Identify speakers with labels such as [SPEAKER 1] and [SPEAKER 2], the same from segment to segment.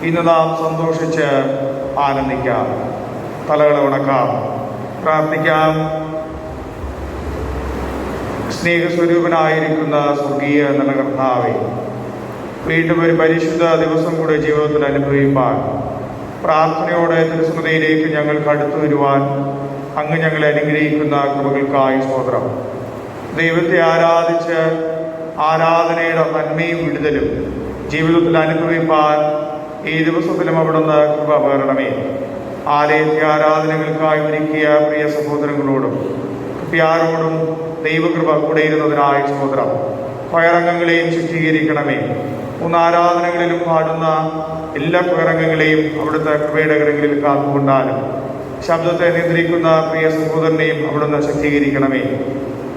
[SPEAKER 1] ഇന്ന് നാം സന്തോഷിച്ച് ആനന്ദിക്കാം. തലകളെ ഉണക്കാം, പ്രാർത്ഥിക്കാം. സ്നേഹസ്വരൂപനായിരിക്കുന്ന സ്വർഗീയ നല്ല കർത്താവേ, വീണ്ടും ഒരു പരിശുദ്ധ ദിവസം കൂടെ ജീവിതത്തിൽ അനുഭവിപ്പാൻ പ്രാർത്ഥനയോടെ തിരുസന്നിധിയിലേക്ക് ഞങ്ങൾക്ക് അടുത്തു വരുവാൻ അങ്ങ് ഞങ്ങളെ അനുഗ്രഹിക്കുന്ന കൃപകൾക്കായി സ്തോത്രം. ദൈവത്തെ ആരാധിച്ച് ആരാധനയുടെ നന്മയും വിടുതലും ജീവിതത്തിൽ അനുഭവിപ്പാൻ ഈ ദിവസത്തിലും അവിടുന്ന് കൃപ പകരണമേ. ആലയത്തെ ആരാധനകൾക്കായി ഒരുക്കിയ പ്രിയ സഹോദരങ്ങളോടും കുട്ടിയാരോടും ദൈവകൃപ കൂടെ ഇരുന്നതിനായി സ്തോത്രം. പയറംഗങ്ങളെയും ശുദ്ധീകരിക്കണമേ. 3 ആരാധനകളിലും പാടുന്ന എല്ലാ പയറംഗങ്ങളെയും അവിടുത്തെ കൃപയുടെ കരങ്ങളിൽ കാത്തുകൊണ്ടാലും ശബ്ദത്തെ നിയന്ത്രിക്കുന്ന പ്രിയ സഹോദരനെയും അവിടുന്ന് ശക്തീകരിക്കണമേ.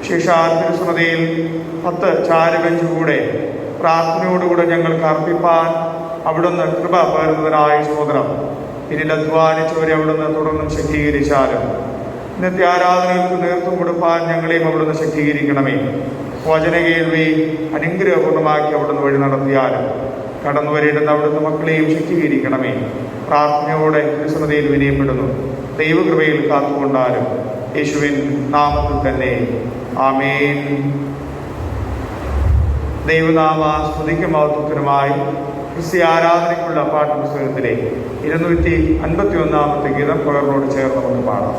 [SPEAKER 1] ശേഷാൽ തിരുസന്നിധിയിൽ 10 ചാരുബെഞ്ച് കൂടെ പ്രാർത്ഥനയോടുകൂടെ ഞങ്ങൾക്ക് അർപ്പിപ്പാൻ അവിടുന്ന് കൃപ പകരുന്നതിനായി സ്തോത്രം. ഇതിൽ അധ്വാനിച്ചവരെ അവിടുന്ന് തുടർന്നും ശക്തീകരിച്ചാലും ഇന്നത്തെ ആരാധനകൾക്ക് നേതൃത്വം കൊടുപ്പാൻ ഞങ്ങളെയും അവിടുന്ന് ശക്തീകരിക്കണമേ. വചന കേൾവി അനുഗ്രഹപൂർണ്ണമാക്കി അവിടുന്ന് വഴി നടത്തിയാലും കടന്നു വരേണ്ടുന്ന അവിടുന്ന് മക്കളെയും ശക്തീകരിക്കണമേ. പ്രാർത്ഥനയോടെ തിരുസന്നിധിയിൽ വിനയപ്പെടുന്നു. ദൈവകൃപയിൽ കാത്തുകൊണ്ടാലും യേശുവിൻ നാമത്തിൽ തന്നെ ആമേൻ. ദൈവനാമ സ്തുതിക്കും മഹത്വത്തിനുമായി ക്രിസ്ത്യ ആരാധനയ്ക്കുള്ള പാഠപുസ്തകത്തിലെ 251 ഗീതം പകർന്നോട് ചേർന്ന് നമുക്ക് പാടാം.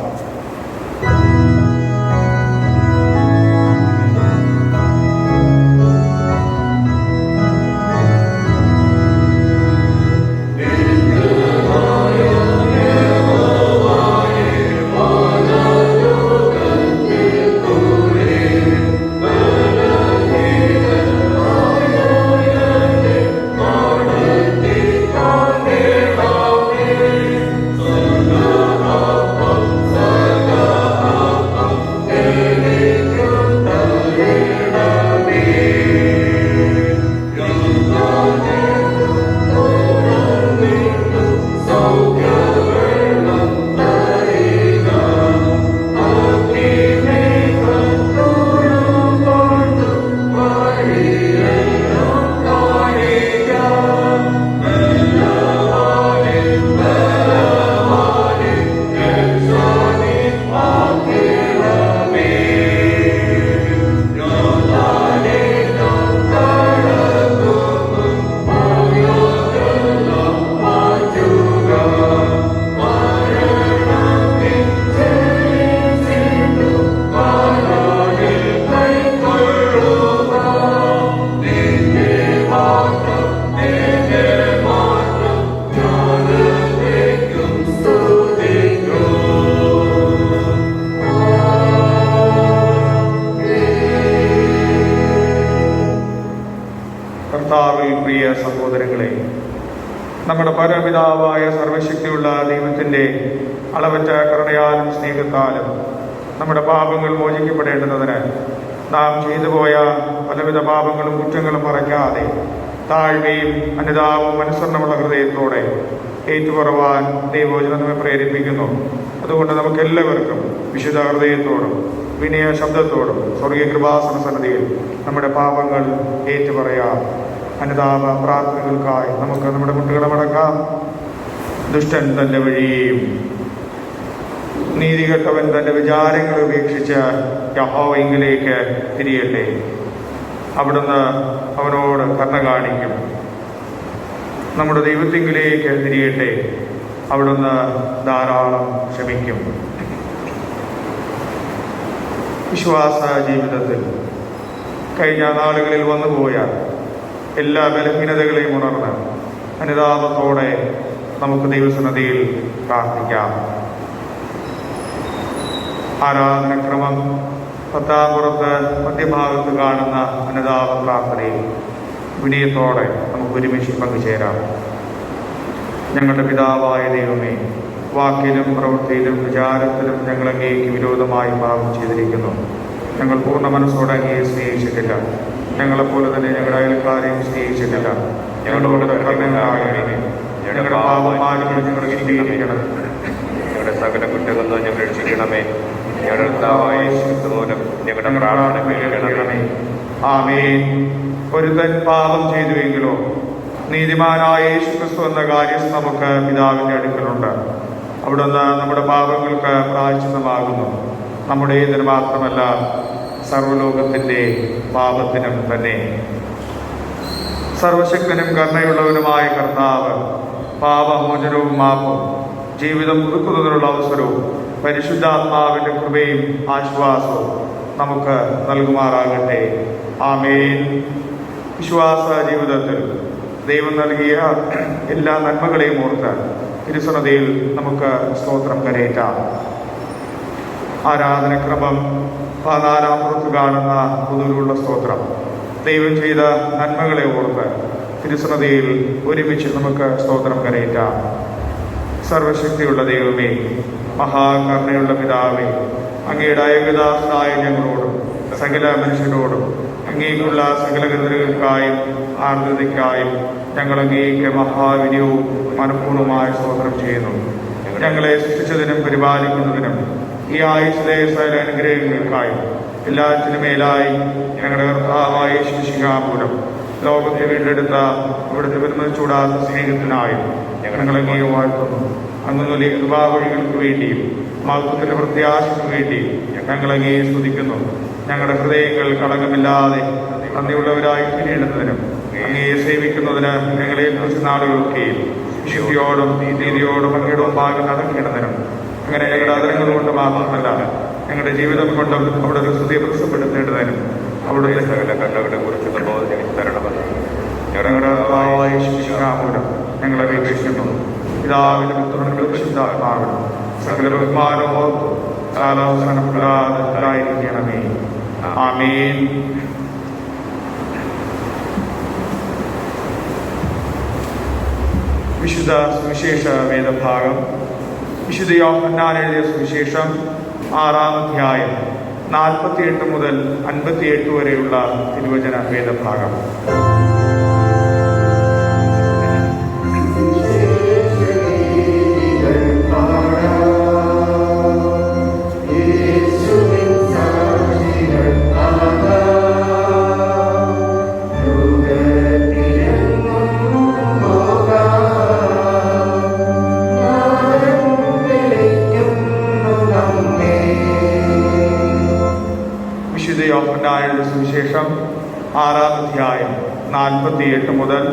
[SPEAKER 1] പ്രിയ സഹോദരങ്ങളെ, നമ്മുടെ പരപിതാവായ സർവശക്തിയുള്ള ദൈവത്തിൻ്റെ അളവറ്റ കരുണയാലും സ്നേഹത്താലും നമ്മുടെ പാപങ്ങൾ മോചിക്കപ്പെടേണ്ടതിന് നാം ചെയ്തുപോയ പലവിധ പാപങ്ങളും കുറ്റങ്ങളും മറയ്ക്കാതെ താഴ്മയും അനുതാപവും അനുസരണമുള്ള ഹൃദയത്തോടെ ഏറ്റുപറവാൻ ദൈവവചനം നമ്മെ പ്രേരിപ്പിക്കുന്നു. അതുകൊണ്ട് നമുക്കെല്ലാവർക്കും വിശുദ്ധ ഹൃദയത്തോടും വിനയ ശബ്ദത്തോടും സ്വർഗീയ കൃപാസന സന്നിധിയിൽ നമ്മുടെ പാപങ്ങൾ ഏറ്റുപറയാം. അനുതാപ പ്രാർത്ഥനകൾക്കായി നമുക്ക് നമ്മുടെ മുട്ടുകളെ മടക്കാം. ദുഷ്ടൻ തൻ്റെ വഴിയെയും നീതികെട്ടവൻ തൻ്റെ വിചാരങ്ങൾ ഉപേക്ഷിച്ച് യഹോവയിലേക്ക് തിരിയട്ടെ. അവിടുന്ന് അവനോട് കരുണ കാണിക്കും. നമ്മുടെ ദൈവത്തിങ്കിലേക്ക് തിരിയട്ടെ. അവിടുന്ന് ധാരാളം ക്ഷമിക്കും. വിശ്വാസ ജീവിതത്തിൽ കഴിഞ്ഞ നാളുകളിൽ വന്നുപോയ എല്ലാ ബലഹീനതകളെയും ഉണർന്ന് അനുതാപത്തോടെ നമുക്ക് ദൈവസന്നിധിയിൽ പ്രാർത്ഥിക്കാം. ആരാധനക്രമം 10-ാം പുറത്ത് മധ്യഭാഗത്ത് കാണുന്ന അനുതാപ പ്രാർത്ഥനയിൽ വിനയത്തോടെ നമുക്ക് ഒരുമിച്ച് പങ്കുചേരാം. ഞങ്ങളുടെ പിതാവായ ദൈവമേ, വാക്കിലും പ്രവൃത്തിയിലും വിചാരത്തിലും ഞങ്ങൾ അങ്ങേക്ക് വിരോധമായി പാപം ചെയ്തിരിക്കുന്നു. ഞങ്ങൾ പൂർണ്ണ മനസ്സോടെ അങ്ങയെ സ്നേഹിച്ചിട്ടില്ല. ഞങ്ങളെപ്പോലെ തന്നെ ഞങ്ങളുടെ അയൽക്കാരെയും സ്നേഹിച്ചിട്ടില്ല. ഞങ്ങളോട് കരുണയാകണമേ. ഞങ്ങളുടെ പാപമാരും ഞങ്ങൾ ശുദ്ധീകരിക്കണം. ഞങ്ങളുടെ സകല കുറ്റങ്ങളും ഞങ്ങൾ രക്ഷിക്കണമേ. ഞങ്ങളുടെ കർത്താവായ യേശു മൂലം ഞങ്ങളുടെ പ്രാർത്ഥന കേൾക്കണമേ. ആമേൻ. ഒരുത്തൻ പാപം ചെയ്തുവെങ്കിലോ നീതിമാനായ യേശുക്രിസ്തു എന്ന കാര്യം നമുക്ക് പിതാവിൻ്റെ അടുക്കലുണ്ട്. അവിടുന്ന് നമ്മുടെ പാപങ്ങൾക്ക് പ്രായശ്ചിത്തമാകുന്നു. നമ്മുടെ ഇതിന് മാത്രമല്ല, സർവ്വലോകത്തിൻ്റെ പാപത്തിനും തന്നെ. സർവശക്തനും കരുണയുള്ളവനുമായ കർത്താവ് പാപമോചനവും മാപ്പും ജീവിതം പുതുക്കുന്നതിനുള്ള അവസരവും പരിശുദ്ധാത്മാവിൻ്റെ കൃപയും ആശ്വാസവും നമുക്ക് നൽകുമാറാകട്ടെ. ആമേൻ. വിശ്വാസ ജീവിതത്തിൽ ദൈവം നൽകിയ എല്ലാ നന്മകളെയും ഓർത്ത് തിരുസന്നതിയിൽ നമുക്ക് സ്തോത്രം കരയേറ്റാം. ആരാധനക്രമം 14-ാം പുറത്ത് കാണുന്ന പൊതുവിലുള്ള സ്തോത്രം. ദൈവം ചെയ്ത നന്മകളെ ഓർത്ത് തിരുസന്നതിയിൽ ഒരുമിച്ച് നമുക്ക് സ്തോത്രം കരയേറ്റാം. സർവശക്തിയുള്ള ദൈവമേ, മഹാകരുണയുള്ള പിതാവേ, അങ്ങയുടെ ഏകദാസനായ ഞങ്ങളോടും സകല മനുഷ്യരോടും അങ്ങേക്കുള്ള സകല കരുതലുകൾക്കായും ആർദ്രതയ്ക്കായും ഞങ്ങൾ അങ്ങേക്ക് മഹാവിനിയവും മനഃപൂർവ്വമായ സ്തോത്രം ചെയ്യുന്നു. ഞങ്ങളെ സൃഷ്ടിച്ചതിനും പരിപാലിക്കുന്നതിനും ഈ ആയുസ്സിലെ സകല അനുഗ്രഹങ്ങൾക്കായും എല്ലാറ്റിനും മേലായി ഞങ്ങളുടെ കർത്താവായ യേശുമിശിഹാ മൂലം ലോകത്തെ വീണ്ടെടുത്ത ഇവിടുത്തെ വിരുന്നിച്ചൂടാത്ത സ്നേഹത്തിനായും ഞങ്ങൾ അങ്ങേ വാഴ്ത്തുന്നു. അങ്ങുന്ന കൃപാവഴികൾക്ക് വേണ്ടിയും മഹത്വത്തിന്റെ പ്രത്യാശയ്ക്ക് വേണ്ടിയും ഞങ്ങൾ അങ്ങേ സ്തുതിക്കുന്നു. ഞങ്ങളുടെ ഹൃദയങ്ങൾ കളങ്കമില്ലാതെ നന്ദിയുള്ളവരായി തീരേണ്ടതിനും അങ്ങയെ സേവിക്കുന്നതിന് ഞങ്ങളെ കുറിച്ച് നാളുകളൊക്കെയും വിശുദ്ധിയോടും നീതിയോടും അങ്ങയുടെ മുമ്പാകെ നടക്കേണ്ടതിനും അങ്ങനെ ഞങ്ങളുടെ ആദരങ്ങൾ കൊണ്ട് മാത്രമല്ല ഞങ്ങളുടെ ജീവിതം കൊണ്ടും അവിടെ സ്തുതിയെ പ്രസിദ്ധപ്പെടുത്തേണ്ടതിനും അവിടുത്തെ സകല കണ്ണുകളെ കുറിച്ച് തരണമെന്ന് ഞങ്ങളുടെ മൂലം ഞങ്ങളെ അപേക്ഷിക്കുന്നു. പിതാവിന്റെ പുത്രന്റെ പരിശുദ്ധാത്മാവിനും സകല ബഹുമാനവും കാലാവസാനപ്പെടാതിരിക്കണമേ. ആമേൻ. വിശുദ്ധ സുവിശേഷ വേദഭാഗം. വിശുദ്ധ യോഹന്നാൻ എഴുതിയ സുവിശേഷം 6-ാം അധ്യായം 48 മുതൽ 58 വരെയുള്ള തിരുവചന വേദഭാഗം. യോഹന്നാന്റെ സുവിശേഷം 6-ാം അധ്യായം 48 മുതൽ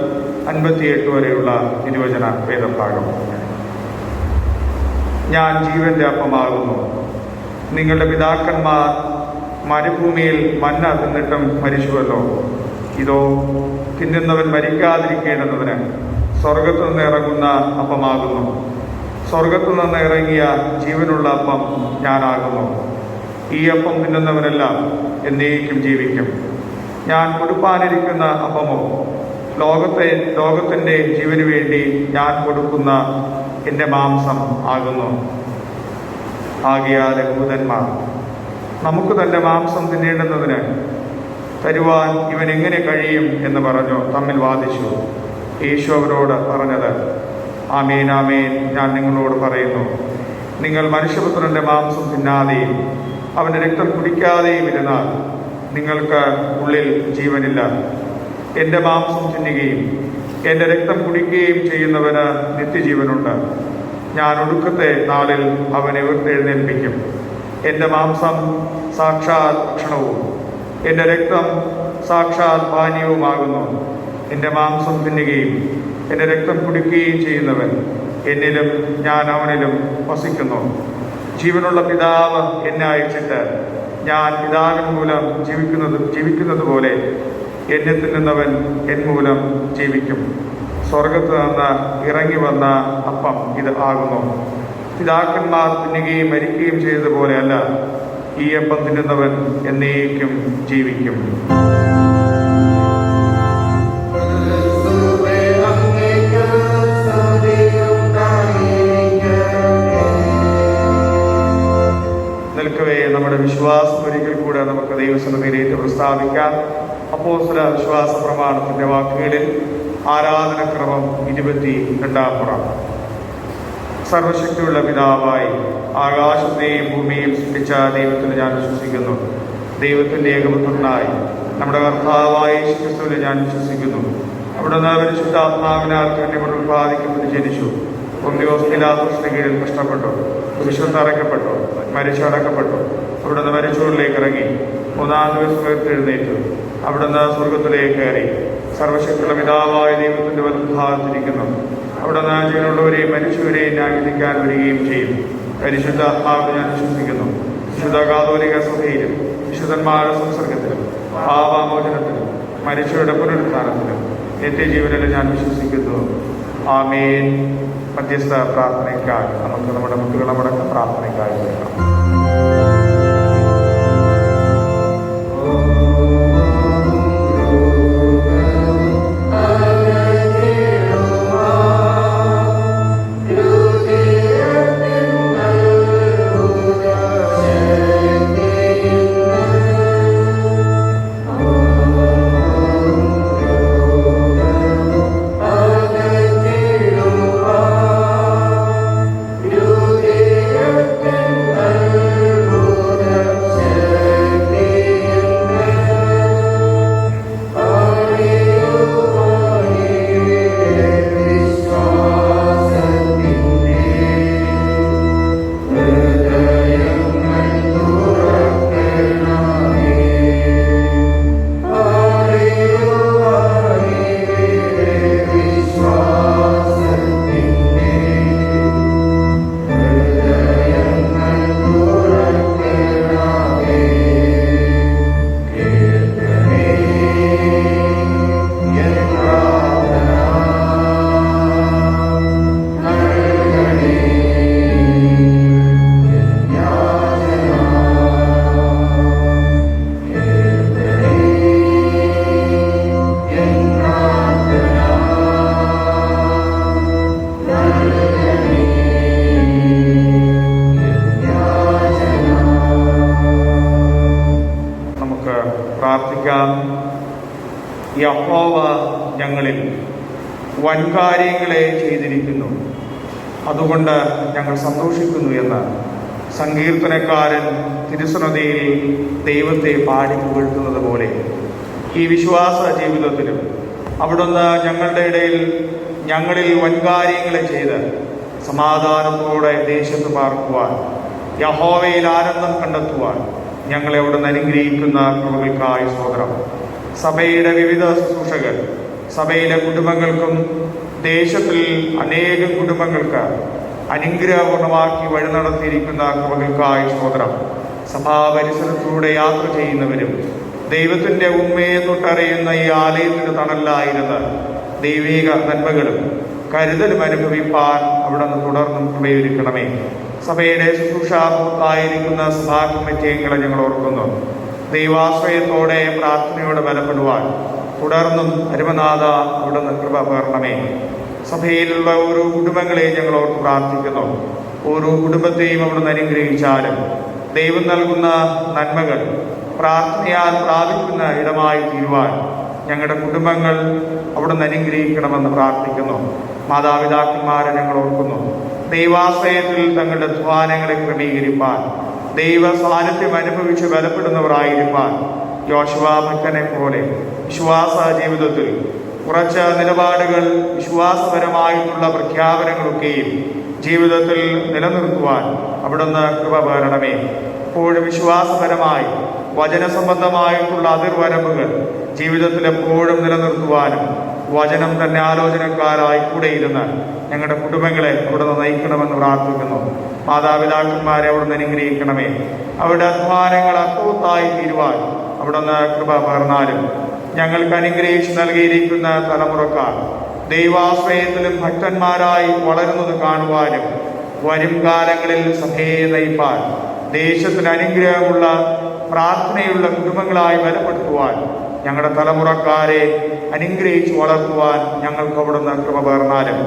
[SPEAKER 1] 58 വരെയുള്ള തിരുവചന വേദഭാഗം. ഞാൻ ജീവന്റെ അപ്പമാകുന്നു. നിങ്ങളുടെ പിതാക്കന്മാർ മരുഭൂമിയിൽ മന്ന തിന്നിട്ടും മരിച്ചുവല്ലോ. ഇതോ തിന്നുന്നവൻ മരിക്കാതിരിക്കേണ്ടതിന് സ്വർഗത്തു നിന്ന് ഇറങ്ങുന്ന അപ്പമാകുന്നു. സ്വർഗത്തു നിന്ന് ഇറങ്ങിയ ജീവനുള്ള അപ്പം ഞാനാകുന്നു. ഈ അപ്പം തിന്നുന്നവനെല്ലാം എന്നേക്കും ജീവിക്കും. ഞാൻ കൊടുപ്പാനിരിക്കുന്ന അപ്പമോ ലോകത്തിൻ്റെ ജീവന് വേണ്ടി ഞാൻ കൊടുക്കുന്ന എൻ്റെ മാംസം ആകുന്നു. ആകയാൽ യഹൂദന്മാർ നമുക്ക് തൻ്റെ മാംസം തിന്നേണ്ടുന്നതിന് തരുവാൻ ഇവൻ എങ്ങനെ കഴിയും എന്ന് പറഞ്ഞു തമ്മിൽ വാദിച്ചു. യേശു അവരോട് പറഞ്ഞത്, ആമേൻ ആമേൻ, ഞാൻ നിങ്ങളോട് പറയുന്നു, നിങ്ങൾ മനുഷ്യപുത്രന്റെ മാംസം തിന്നാതെയും അവൻ്റെ രക്തം കുടിക്കാതെയും ഇരുന്നാൽ നിങ്ങൾക്ക് ഉള്ളിൽ ജീവനില്ല. എൻ്റെ മാംസം തിന്നുകയും എൻ്റെ രക്തം കുടിക്കുകയും ചെയ്യുന്നവന് നിത്യജീവനുണ്ട്. ഞാൻ ഒടുക്കത്തെ നാളിൽ അവനെ ഉയർത്തെഴുന്നേൽപ്പിക്കും. എൻ്റെ മാംസം സാക്ഷാൽ ഭക്ഷണവും എൻ്റെ രക്തം സാക്ഷാൽ പാനീയവുമാകുന്നു. എൻ്റെ മാംസം തിന്നുകയും എൻ്റെ രക്തം കുടിക്കുകയും ചെയ്യുന്നവൻ എന്നിലും ഞാൻ അവനിലും വസിക്കുന്നു. ജീവനുള്ള പിതാവ് എന്നെ അയച്ചിട്ട് ഞാൻ പിതാവിൻ മൂലം ജീവിക്കുന്നത് പോലെ എന്നെ തിന്നുന്നവൻ എൻ മൂലം ജീവിക്കും. സ്വർഗത്ത് നിന്ന് ഇറങ്ങി വന്ന അപ്പം ഇത് ആകുന്നു. പിതാക്കന്മാർ തിന്നുകയും മരിക്കുകയും ചെയ്തതുപോലെയല്ല, ഈ അപ്പം തിന്നുന്നവൻ എന്നേക്കും ജീവിക്കും. നിൽക്കവേ നമ്മുടെ വിശ്വാസം ഒരിക്കൽ കൂടെ നമുക്ക് ദൈവസന്നിധിയിലേക്ക് പ്രസ്താവിക്കാം. അപ്പോസ്തല വിശ്വാസ പ്രമാണത്തിന്റെ വാക്കുകളിൽ ആരാധനക്രമം 22-ാം പുറ. സർവശക്തിയുള്ള പിതാവായി ആകാശത്തെയും ഭൂമിയും സൃഷ്ടിച്ച ദൈവത്തിൽ ഞാൻ വിശ്വസിക്കുന്നു. ദൈവത്തിന്റെ ഏകപുത്രനായി നമ്മുടെ കർത്താവായ യേശുക്രിസ്തുവിൽ ഞാൻ വിശ്വസിക്കുന്നു. അവിടുന്ന് പരിശുദ്ധാത്മാവിനാൽ കന്യകയിൽ ഉത്പാദിക്കപ്പെട്ട് ജനിച്ചു. പൊന്തിയോസ് പിലാത്തോസിന്റെ കീഴിൽ കഷ്ടപ്പെട്ടു, കുരിശിൽ തറയ്ക്കപ്പെട്ടു, മരിച്ചടക്കപ്പെട്ടു. അവിടുന്ന് മരിച്ചവരിലേക്ക് ഇറങ്ങി, മൂന്നാം ദിവസം ഉയർത്തെഴുന്നേറ്റു. അവിടുന്ന് സ്വർഗത്തിലേക്ക് കയറി, സർവശക്തിയുള്ള പിതാവായ ദൈവത്തിന്റെ വലത്തുഭാഗത്തിരിക്കുന്നു. അവിടുന്ന് ജീവനുള്ളവരെയും മരിച്ചവരെയും ന്യായീകരിക്കാൻ വരികയും ചെയ്യും. പരിശുദ്ധാത്മാവിൽ ഞാൻ വിശ്വസിക്കുന്നു. വിശുദ്ധ കാതോലിക സഭയിലും വിശുദ്ധന്മാരുടെ സംസർഗത്തിലും പാപമോചനത്തിലും മരിച്ചവരുടെ പുനരുത്ഥാനത്തിലും നിത്യജീവനിലും ഞാൻ വിശ്വസിക്കുന്നു. ആമേൻ. മധ്യസ്ഥ പ്രാർത്ഥനയ്ക്കായി നമുക്ക് നമ്മുടെ മുട്ടുകളമടക്കം പ്രാർത്ഥനയ്ക്കായി വരണം. പ്രാർത്ഥിക്കാം. യഹോവ ഞങ്ങളിൽ വൻകാര്യങ്ങളെ ചെയ്തിരിക്കുന്നു, അതുകൊണ്ട് ഞങ്ങൾ സന്തോഷിക്കുന്നു എന്ന് സങ്കീർത്തനക്കാരൻ തിരുസന്നിധിയിൽ ദൈവത്തെ പാടി പുകഴ്ത്തുന്നത് പോലെ ഈ വിശ്വാസ ജീവിതത്തിലും അവിടുന്ന് ഞങ്ങളുടെ ഇടയിൽ ഞങ്ങളിൽ വൻകാര്യങ്ങളെ ചെയ്ത് സമാധാനത്തോടെ ദേശത്ത് പാർക്കുവാൻ, യഹോവയിൽ ആനന്ദം കണ്ടെത്തുവാൻ ഞങ്ങളെ അവിടുന്ന് അനുഗ്രഹിക്കുന്ന കൃപകൾക്കായി സ്തോത്രം. സഭയുടെ വിവിധ ശുശ്രൂഷകൾ സഭയിലെ കുടുംബങ്ങൾക്കും ദേശത്തിൽ അനേകം കുടുംബങ്ങൾക്ക് അനുഗ്രഹപൂർണമാക്കി വഴി നടത്തിയിരിക്കുന്ന കൃപകൾക്കായി സ്തോത്രം. സഭാപരിസരത്തിലൂടെ യാത്ര ചെയ്യുന്നവരും ദൈവത്തിന്റെ ഉണ്മയെ തൊട്ടറിയുന്ന ഈ ആലയത്തിന് തണലായിരുന്ന് ദൈവിക നന്മകളും കരുതലും അനുഭവിപ്പാൻ അവിടുന്ന് തുടർന്നും കൃപയൊരുക്കണമേ. സഭയുടെ ശുശ്രൂഷാപൂർത്തായിരിക്കുന്ന സഭാ കമ്മിറ്റിയങ്ങളെ ഞങ്ങൾ ഓർക്കുന്നു. ദൈവാശ്രയത്തോടെ പ്രാർത്ഥനയോടെ ബലപ്പെടുവാൻ തുടർന്നും അരുമനാഥ അവിടുന്ന് കൃപ പകരണമേ. സഭയിലുള്ള ഓരോ കുടുംബങ്ങളെയും ഞങ്ങൾ ഓർത്ത് പ്രാർത്ഥിക്കുന്നു. ഓരോ കുടുംബത്തെയും അവിടുന്ന് അനുഗ്രഹിച്ചാലും ദൈവം നൽകുന്ന നന്മകൾ പ്രാർത്ഥനയാൽ പ്രാപിക്കുന്ന ഇടമായി തീരുവാൻ ഞങ്ങളുടെ കുടുംബങ്ങൾ അവിടുന്ന് അനുഗ്രഹിക്കണമെന്ന് പ്രാർത്ഥിക്കുന്നു. മാതാപിതാക്കന്മാരെ ഞങ്ങൾ ഓർക്കുന്നു. ദൈവാശ്രയത്തിൽ തങ്ങളുടെ അധ്വാനങ്ങളെ ക്രമീകരിപ്പാൻ, ദൈവ സാന്നിധ്യം അനുഭവിച്ച് ബലപ്പെടുന്നവരായിരിക്കാൻ യോശുവ ഭക്തനെ പോലെ വിശ്വാസ ജീവിതത്തിൽ ഉറച്ച നിലപാടുകൾ, വിശ്വാസപരമായിട്ടുള്ള പ്രഖ്യാപനങ്ങളൊക്കെയും ജീവിതത്തിൽ നിലനിർത്തുവാൻ അവിടുന്ന് കൃപ പകരണമേ. എപ്പോഴും വിശ്വാസപരമായി വചനസംബന്ധമായിട്ടുള്ള അതിർവരമ്പുകൾ ജീവിതത്തിൽ എപ്പോഴും നിലനിർത്തുവാനും വചനം തന്നെ ആലോചനക്കാരായി കൂടെ ഇരുന്ന് ഞങ്ങളുടെ കുടുംബങ്ങളെ അവിടുന്ന് നയിക്കണമെന്ന് പ്രാർത്ഥിക്കുന്നു. മാതാപിതാക്കന്മാരെ അവിടുന്ന് അനുഗ്രഹിക്കണമേ. അവരുടെ അധ്വാനങ്ങൾ അർത്ഥവത്തായി തീരുവാൻ അവിടുന്ന് കൃപ പകർന്നാലും ഞങ്ങൾക്ക് അനുഗ്രഹിച്ച് നൽകിയിരിക്കുന്ന തലമുറക്കാർ ദൈവാശ്രയത്തിലും ഭക്തന്മാരായി വളരുന്നത് കാണുവാനും വരും കാലങ്ങളിൽ സഭയെ നയിപ്പാൻ ദേശത്തിന് അനുഗ്രഹമുള്ള പ്രാർത്ഥനയുള്ള കുടുംബങ്ങളായി ബലപ്പെടുത്തുവാൻ ഞങ്ങളുടെ തലമുറക്കാരെ അനുഗ്രഹിച്ച് വളർത്തുവാൻ ഞങ്ങൾക്ക് അവിടുന്ന് കൃപ പകർന്നാലും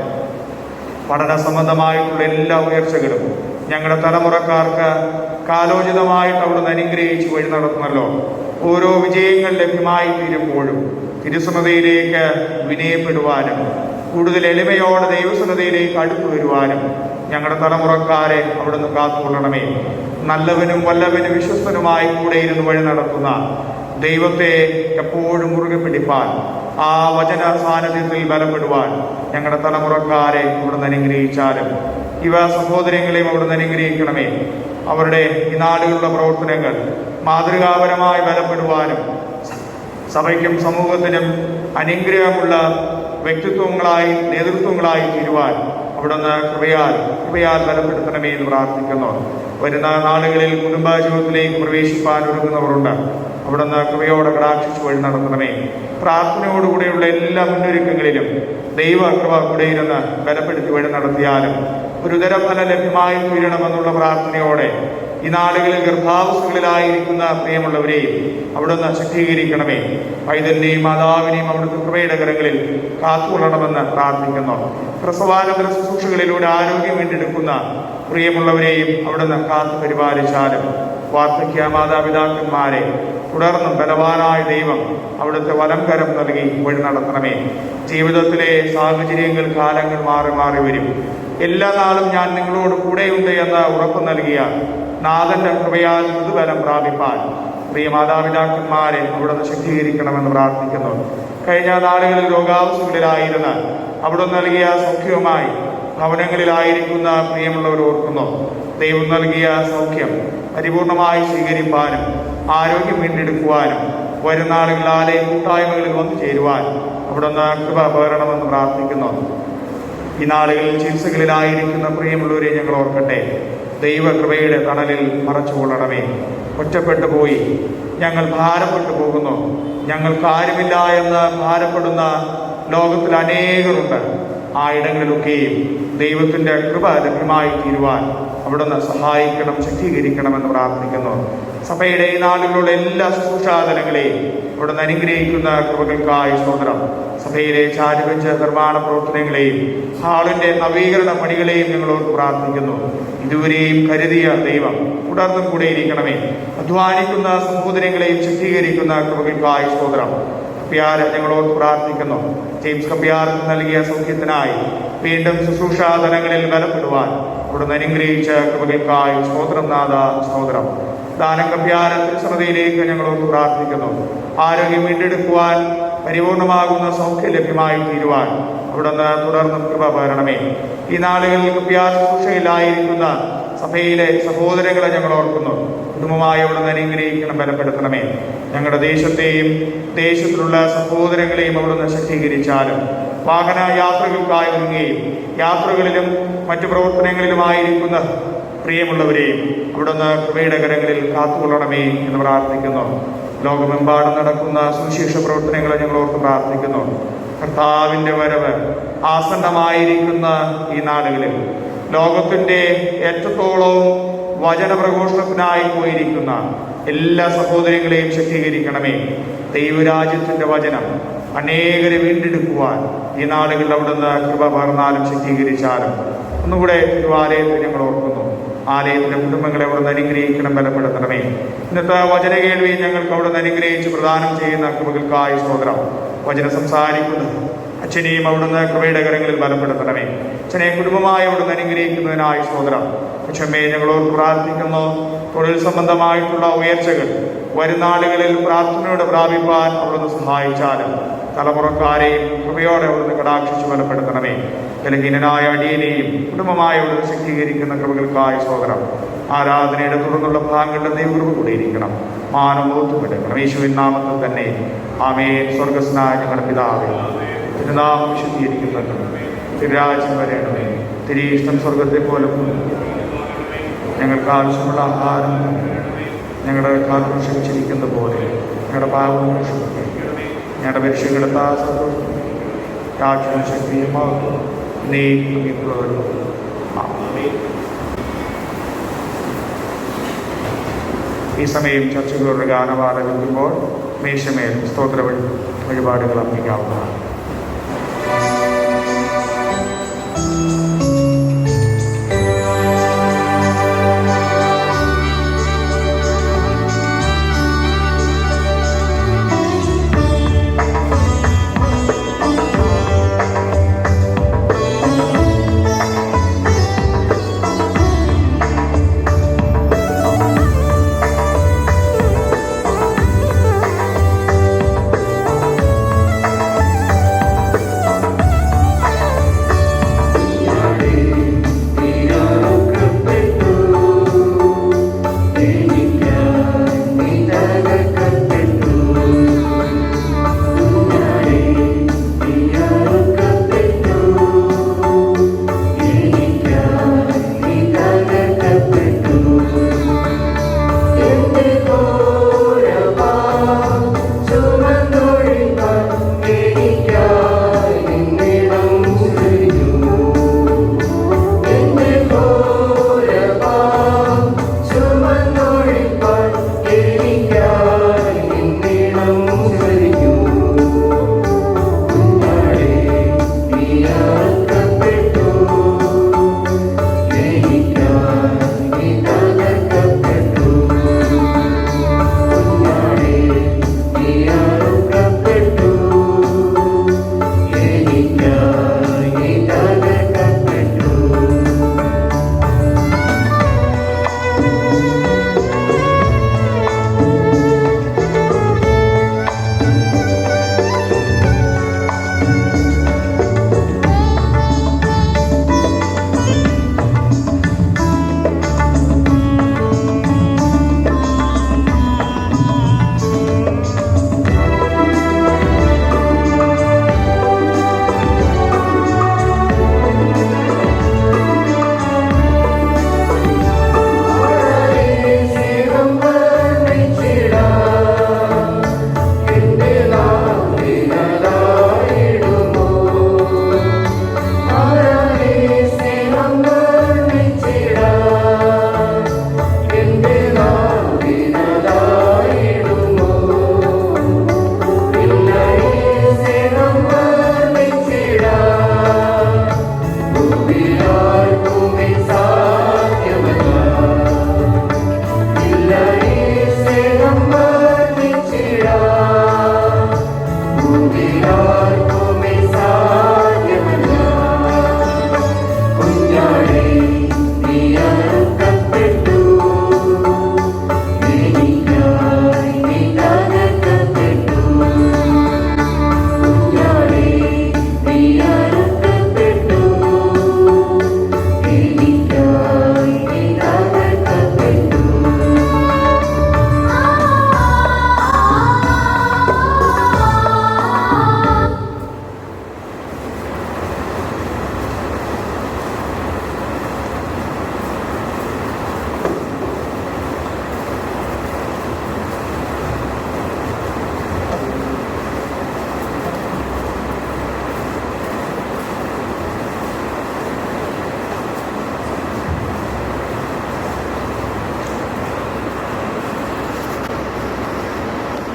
[SPEAKER 1] പഠന സംബന്ധമായിട്ടുള്ള എല്ലാ ഉയർച്ചകളും ഞങ്ങളുടെ തലമുറക്കാർക്ക് കാലോചിതമായിട്ട് അവിടുന്ന് അനുഗ്രഹിച്ച് വഴി നടത്തുമല്ലോ. ഓരോ വിജയങ്ങൾ ലഭ്യമായി തീരുമ്പോഴും തിരുസന്നിധിയിലേക്ക് വിനയപ്പെടുവാനും കൂടുതൽ എളിമയോടെ ദൈവസന്നിധിയിലേക്ക് അടുത്തു വരുവാനും ഞങ്ങളുടെ തലമുറക്കാരെ അവിടുന്ന് കാത്തുകൊള്ളണമേ. നല്ലവനും വല്ലവനും വിശ്വസ്തനുമായി കൂടെ ഇരുന്ന് വഴി നടത്തുന്ന ദൈവത്തെ എപ്പോഴും മുറുകെ പിടിപ്പാൻ ആ വചന സാന്നിധ്യത്തിൽ ബലപ്പെടുവാൻ ഞങ്ങളുടെ തലമുറക്കാരെ അവിടുന്ന് അനുഗ്രഹിച്ചാലും ഇവ സഹോദരങ്ങളെയും അവിടുന്ന് അനുഗ്രഹിക്കണമേ. അവരുടെ ഈ നാടുകളുടെ പ്രവർത്തനങ്ങൾ മാതൃകാപരമായി ബലപ്പെടുവാനും സഭയ്ക്കും സമൂഹത്തിനും അനുഗ്രഹമുള്ള വ്യക്തിത്വങ്ങളായി നേതൃത്വങ്ങളായി തീരുവാൻ അവിടുന്ന് കൃപയാൽ ബലപ്പെടുത്തണമേ എന്ന് പ്രാർത്ഥിക്കുന്നു. വരുന്ന നാളുകളിൽ കുടുംബജീവിതത്തിലേക്ക് പ്രവേശിപ്പാൻ ഒരുങ്ങുന്നവരുണ്ട്. അവിടുന്ന് കൃപയോടെ കടാക്ഷിച്ചു വഴി നടത്തണമേ. പ്രാർത്ഥനയോടുകൂടെയുള്ള എല്ലാ മുന്നൊരുക്കങ്ങളിലും ദൈവകൃപ കൂടെ ഇരുന്ന് ബലപ്പെടുത്തി വഴി നടത്തിയാലും ഒരു ഉദരഫലം ലഭ്യമായി തീരണമെന്നുള്ള പ്രാർത്ഥനയോടെ ഈ നാടുകളിൽ ഗർഭാവസ്ഥകളിലായിരിക്കുന്ന പ്രിയമുള്ളവരെയും അവിടുന്ന് ശക്തീകരിക്കണമേ. പൈതലിനെയും മാതാവിനെയും അവിടുത്തെ കൃപയുടെ കരങ്ങളിൽ കാത്തുകൊള്ളണമെന്ന് പ്രാർത്ഥിക്കുന്നു. പ്രസവാനന്തര ശുശ്രൂഷകളിലൂടെ ആരോഗ്യം വീണ്ടെടുക്കുന്ന പ്രിയമുള്ളവരെയും അവിടുന്ന് കാത്തു പരിപാലിച്ചാലും വാർദ്ധക്യ മാതാപിതാക്കന്മാരെ തുടർന്നും ബലവാനായ ദൈവം അവിടുത്തെ വലംകരം നൽകി വഴി നടത്തണമേ. ജീവിതത്തിലെ സാഹചര്യങ്ങൾ കാലങ്ങൾ മാറി മാറി വരും. എല്ലാ നാളും ഞാൻ നിങ്ങളോട് കൂടെയുണ്ട് എന്ന് ഉറപ്പ് നൽകിയ നാഥന്റെ കൃപയാൽ പുതുബലം പ്രാപിപ്പാൻ പ്രിയ മാതാപിതാക്കന്മാരെ അവിടുന്ന് ശക്തീകരിക്കണമെന്ന് പ്രാർത്ഥിക്കുന്നു. കഴിഞ്ഞ നാളുകളിൽ രോഗാവസ്ഥകളിലായിരുന്ന് അവിടുന്ന് നൽകിയ സൗഖ്യവുമായി ഭവനങ്ങളിലായിരിക്കുന്ന പ്രിയമുള്ളവർ ഓർക്കുന്നു. ദൈവം നൽകിയ സൗഖ്യം പരിപൂർണമായി സ്വീകരിപ്പാനും ആരോഗ്യം വീണ്ടെടുക്കുവാനും വരുന്നാളുകളിൽ ആലയ കൂട്ടായ്മകളിൽ വന്നു ചേരുവാൻ അവിടുന്ന് കൃപ പകരണമെന്ന് പ്രാർത്ഥിക്കുന്നു. ഈ നാളുകളിൽ ചികിത്സകളിലായിരിക്കുന്ന പ്രിയമുള്ളവരെ ഞങ്ങൾ ഓർക്കട്ടെ. ദൈവകൃപയുടെ തണലിൽ മറച്ചുകൊള്ളണമേ. ഒറ്റപ്പെട്ടു പോയി ഞങ്ങൾ ഭാരപ്പെട്ടു പോകുന്നു, ഞങ്ങൾക്ക് ആരുമില്ല എന്ന് ഭാരപ്പെടുന്ന ലോകത്തിൽ അനേകരുണ്ട്. ആ ഇടങ്ങളിലൊക്കെയും ദൈവത്തിൻ്റെ കൃപ ലഭ്യമായി തീരുവാൻ അവിടുന്ന് സഹായിക്കണം, ശക്തീകരിക്കണമെന്ന് പ്രാർത്ഥിക്കുന്നു. സഭയുടെ ഈ നാടുകളുള്ള എല്ലാ ശുശ്രൂഷാതലങ്ങളെയും അവിടുന്ന് അനുഗ്രഹിക്കുന്ന കൃപകൾക്കായി സ്തോത്രം. സഭയിലെ ചാരുവെഞ്ച് നിർമ്മാണ പ്രവർത്തനങ്ങളെയും ഹാളിൻ്റെ നവീകരണ പണികളെയും ഞങ്ങളോട് പ്രാർത്ഥിക്കുന്നു. ഇതുവരെയും കരുതിയ ദൈവം തുടർന്നും കൂടെ ഇരിക്കണമേ. അധ്വാനിക്കുന്ന സഹോദരങ്ങളെയും ശക്തീകരിക്കുന്ന കൃപകൾക്കായി സ്തോത്രം. കപ്പ്യാര് ഞങ്ങളോട് പ്രാർത്ഥിക്കുന്നു. ജെയിംസ് കപ്പ്യാർക്ക് നൽകിയ സൗഖ്യത്തിനായി വീണ്ടും ശുശ്രൂഷാതലങ്ങളിൽ ബലപ്പെടുവാൻ അവിടുന്ന് അനുഗ്രഹിച്ച കൃപകൾക്കായി സ്തോത്രം നാഥ, സ്തോത്രം. ദാനം കപ്പ്യാര തിരുസന്നിധിയിലേക്ക് ഞങ്ങളോട് പ്രാർത്ഥിക്കുന്നു. ആരോഗ്യം വീണ്ടെടുക്കുവാൻ പരിപൂർണമാകുന്ന സൗഖ്യം ലഭ്യമായി തീരുവാൻ അവിടുന്ന് തുടർന്നും കൃപ പകരണമേ. ഈ നാളുകളിൽ കപ്പ്യാർ ശുശ്രൂഷയിലായിരിക്കുന്ന സഭയിലെ സഹോദരങ്ങളെ ഞങ്ങൾ ഓർക്കുന്നു. കുടുംബമായി അവിടുന്ന് അനുഗ്രഹിക്കണം, ബലപ്പെടുത്തണമേ. ഞങ്ങളുടെ ദേശത്തെയും ദേശത്തിലുള്ള സഹോദരങ്ങളെയും അവിടുന്ന് ശക്തീകരിച്ചാലും വാഹന യാത്രകൾക്കായി ഒരുങ്ങുകയും യാത്രകളിലും മറ്റു പ്രവർത്തനങ്ങളിലുമായിരിക്കുന്ന പ്രിയമുള്ളവരെയും അവിടുന്ന് കൃപയുടെ കരങ്ങളിൽ കാത്തുകൊള്ളണമേ എന്ന് പ്രാർത്ഥിക്കുന്നു. ലോകമെമ്പാടും നടക്കുന്ന സുവിശേഷ പ്രവർത്തനങ്ങളെ ഞങ്ങൾ ഓർത്ത് പ്രാർത്ഥിക്കുന്നു. കർത്താവിൻ്റെ വരവ് ആസന്നമായിരിക്കുന്ന ഈ നാടുകളിൽ ലോകത്തിൻ്റെ ഏറ്റത്തോളവും വചനപ്രഘോഷണത്തിനായി പോയിരിക്കുന്ന എല്ലാ സഹോദരങ്ങളെയും ശക്തീകരിക്കണമേ. ദൈവരാജ്യത്തിൻ്റെ വചനം അനേകരെ വീണ്ടെടുക്കുവാൻ ഈ നാടുകളിൽ അവിടുന്ന് കൃപ പകർന്നാലും ശക്തീകരിച്ചാലും ഒന്നുകൂടെ തിരുവാലയത്തിൽ ഞങ്ങൾ ഓർക്കുന്നു. ആലയത്തിലെ കുടുംബങ്ങളെ അവിടുന്ന് അനുഗ്രഹിക്കണം, ബലപ്പെടുത്തണമേ. ഇന്നത്തെ വചന കേൾവി ഞങ്ങൾക്ക് അവിടുന്ന് അനുഗ്രഹിച്ച് പ്രദാനം ചെയ്യുന്ന കൃപകൾക്കായി സ്തോത്രം. വചനം സംസാരിക്കുന്നത് അച്ഛനെയും അവിടുന്ന് കൃപയുടെ കരങ്ങളിൽ ബലപ്പെടുത്തണമേ. അച്ഛനെ കുടുംബമായി അവിടുന്ന് അനുഗ്രഹിക്കുന്നതിനായി സ്തോത്രം. അച്ഛമ്മയെ ഞങ്ങളോട് പ്രാർത്ഥിക്കുന്നു. തൊഴിൽ സംബന്ധമായിട്ടുള്ള ഉയർച്ചകൾ വരുന്നാളുകളിൽ പ്രാർത്ഥനയോടെ പ്രാപിപ്പാൻ അവിടുന്ന് സഹായിച്ചാലും തലമുറക്കാരെയും കൃപയോടെ അവിടുന്ന് കടാക്ഷിച്ച് ബലപ്പെടുത്തണമേ. ബലഹീനനായ അടിയനെയും കുടുംബമായി അവിടുന്ന് ശക്തീകരിക്കുന്ന കൃപകൾക്കായി സ്തോത്രം. ആരാധനയുടെ തുടർന്നുള്ള ഭാഗങ്ങളുടെ ദൈവകൃപ കൂടിയിരിക്കണം. മാനമോത്തുമെടുക്കണം. യേശുവിൻ നാമത്തിൽ തന്നെ ആമേൻ. സ്വർഗസ്നായ ഞങ്ങളുടെ പിതാവേ, തിരുനാമം വിശുദ്ധീകരിക്കപ്പെട്ടു, തിരുരാജ്യം വരേണമേ. തിരുയിഷ്ടം സ്വർഗത്തെ പോലെ ഞങ്ങൾക്ക് ആവശ്യമുള്ള ആഹാരം ഞങ്ങളുടെ കാലം ക്ഷമിച്ചിരിക്കുന്ന പോലെ ഞങ്ങളുടെ പാപം ക്ഷമിക്കണമേ. ഞങ്ങളുടെ പരീക്ഷകളെത്താ സന്തോഷം രാജ്യവും ശക്തിയുമാകും നീ തുടരും. ഈ സമയം ചർച്ചകളുടെ ഗാനവാദം വെക്കുമ്പോൾ മേശമേൽ സ്തോത്ര വഴിപാടുകൾ അർപ്പിക്കാവുന്നതാണ്.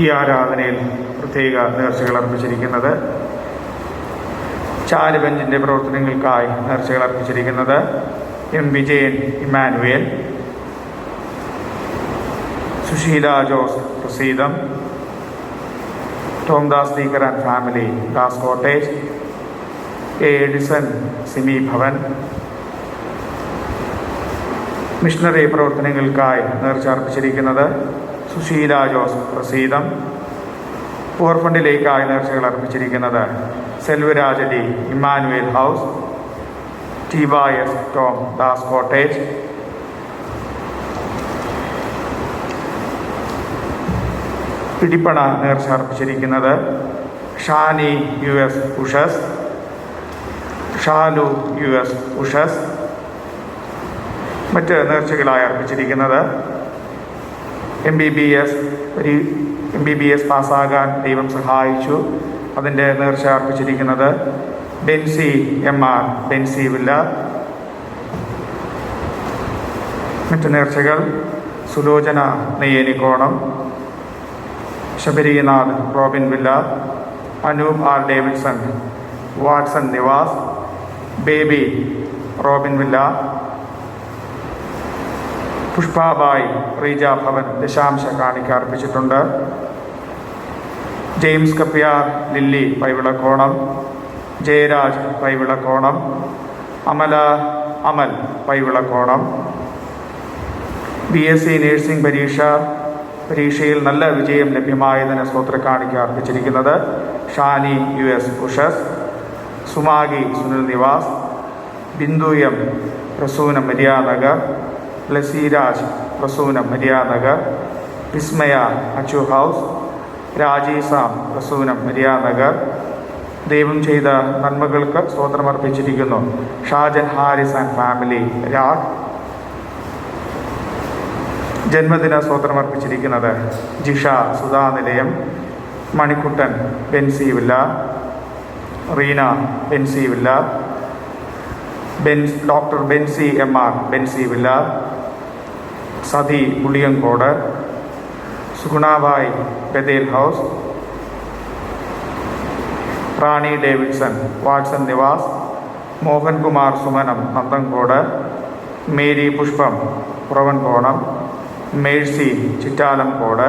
[SPEAKER 1] ഈ ആരാധനയിൽ പ്രത്യേക നേർച്ചകൾ അർപ്പിച്ചിരിക്കുന്നത് ചാലുബെഞ്ചിൻ്റെ പ്രവർത്തനങ്ങൾക്കായി നേർച്ചകൾ അർപ്പിച്ചിരിക്കുന്നത് M Vijayan Emmanuel, Susheela Jose Praseetham, Tomdas Deekkar and family Das cottage, A Edison Simi Bhavan. Missionary പ്രവർത്തനങ്ങൾക്കായി നേർച്ച അർപ്പിച്ചിരിക്കുന്നത് സുശീല ജോസ് പ്രസീതം. ഓർഫണ്ടിലേക്കായി നേർച്ചകൾ അർപ്പിച്ചിരിക്കുന്നത് Selvaraj D Emmanuel house, T S. Tom Das cottage. പിടിപ്പണ നേർച്ച അർപ്പിച്ചിരിക്കുന്നത് ഷാനി യു.എസ്. ഉഷസ്, ഷാലു യു.എസ്. ഉഷസ്. മറ്റ് നേർച്ചകളായി അർപ്പിച്ചിരിക്കുന്നത് എം ബി ബി എസ് പാസ്സാകാൻ ദൈവം സഹായിച്ചു, അതിൻ്റെ നേർച്ച അർപ്പിച്ചിരിക്കുന്നത് Benzy M R Benzy villa. മറ്റ് നേർച്ചകൾ Sulochana നെയ്യേനിക്കോണം, Sabarinath Robin villa, Anoop R Davidson Watson Nivas, Baby Robin villa, Pushpabai Reeja Bhavan ദശാംശ കാണിക്ക അർപ്പിച്ചിട്ടുണ്ട്. ജെയിംസ് കപ്പ്യാർ Lily Paivilakkonam, Jayaraj Paivilakkonam, Amal Paivilakkonam. BSc nursing പരീക്ഷയിൽ നല്ല വിജയം ലഭ്യമായതിന് സ്തോത്ര കാണിക്ക അർപ്പിച്ചിരിക്കുന്നത് Shani US. Ushas, Sumagi Sunil Nivas, Bindu M Prasoonam Maryanagar, Laseeraj Prasoonam Maryanagar, Vismaya Achu house, Rajisam Prasoonam Maryanagar. ദൈവം ചെയ്ത നന്മകൾക്ക് സ്തോത്രമർപ്പിച്ചിരിക്കുന്നു Shajan Harris and family Raag. ജന്മദിന സ്തോത്രമർപ്പിച്ചിരിക്കുന്നത് Jisha Sudhanilayam, Manikuttan Benzy villa, Reena Benzy villa, doctor Benzy M R Benzy villa, Sathi Puliyankode, Sugunabai Bethel house, Rani Davidson Watson Nivas, Mohankumar Sumanam Nanthancode, Mary Pushpam Puravankonam, Mercy Chittalamkode.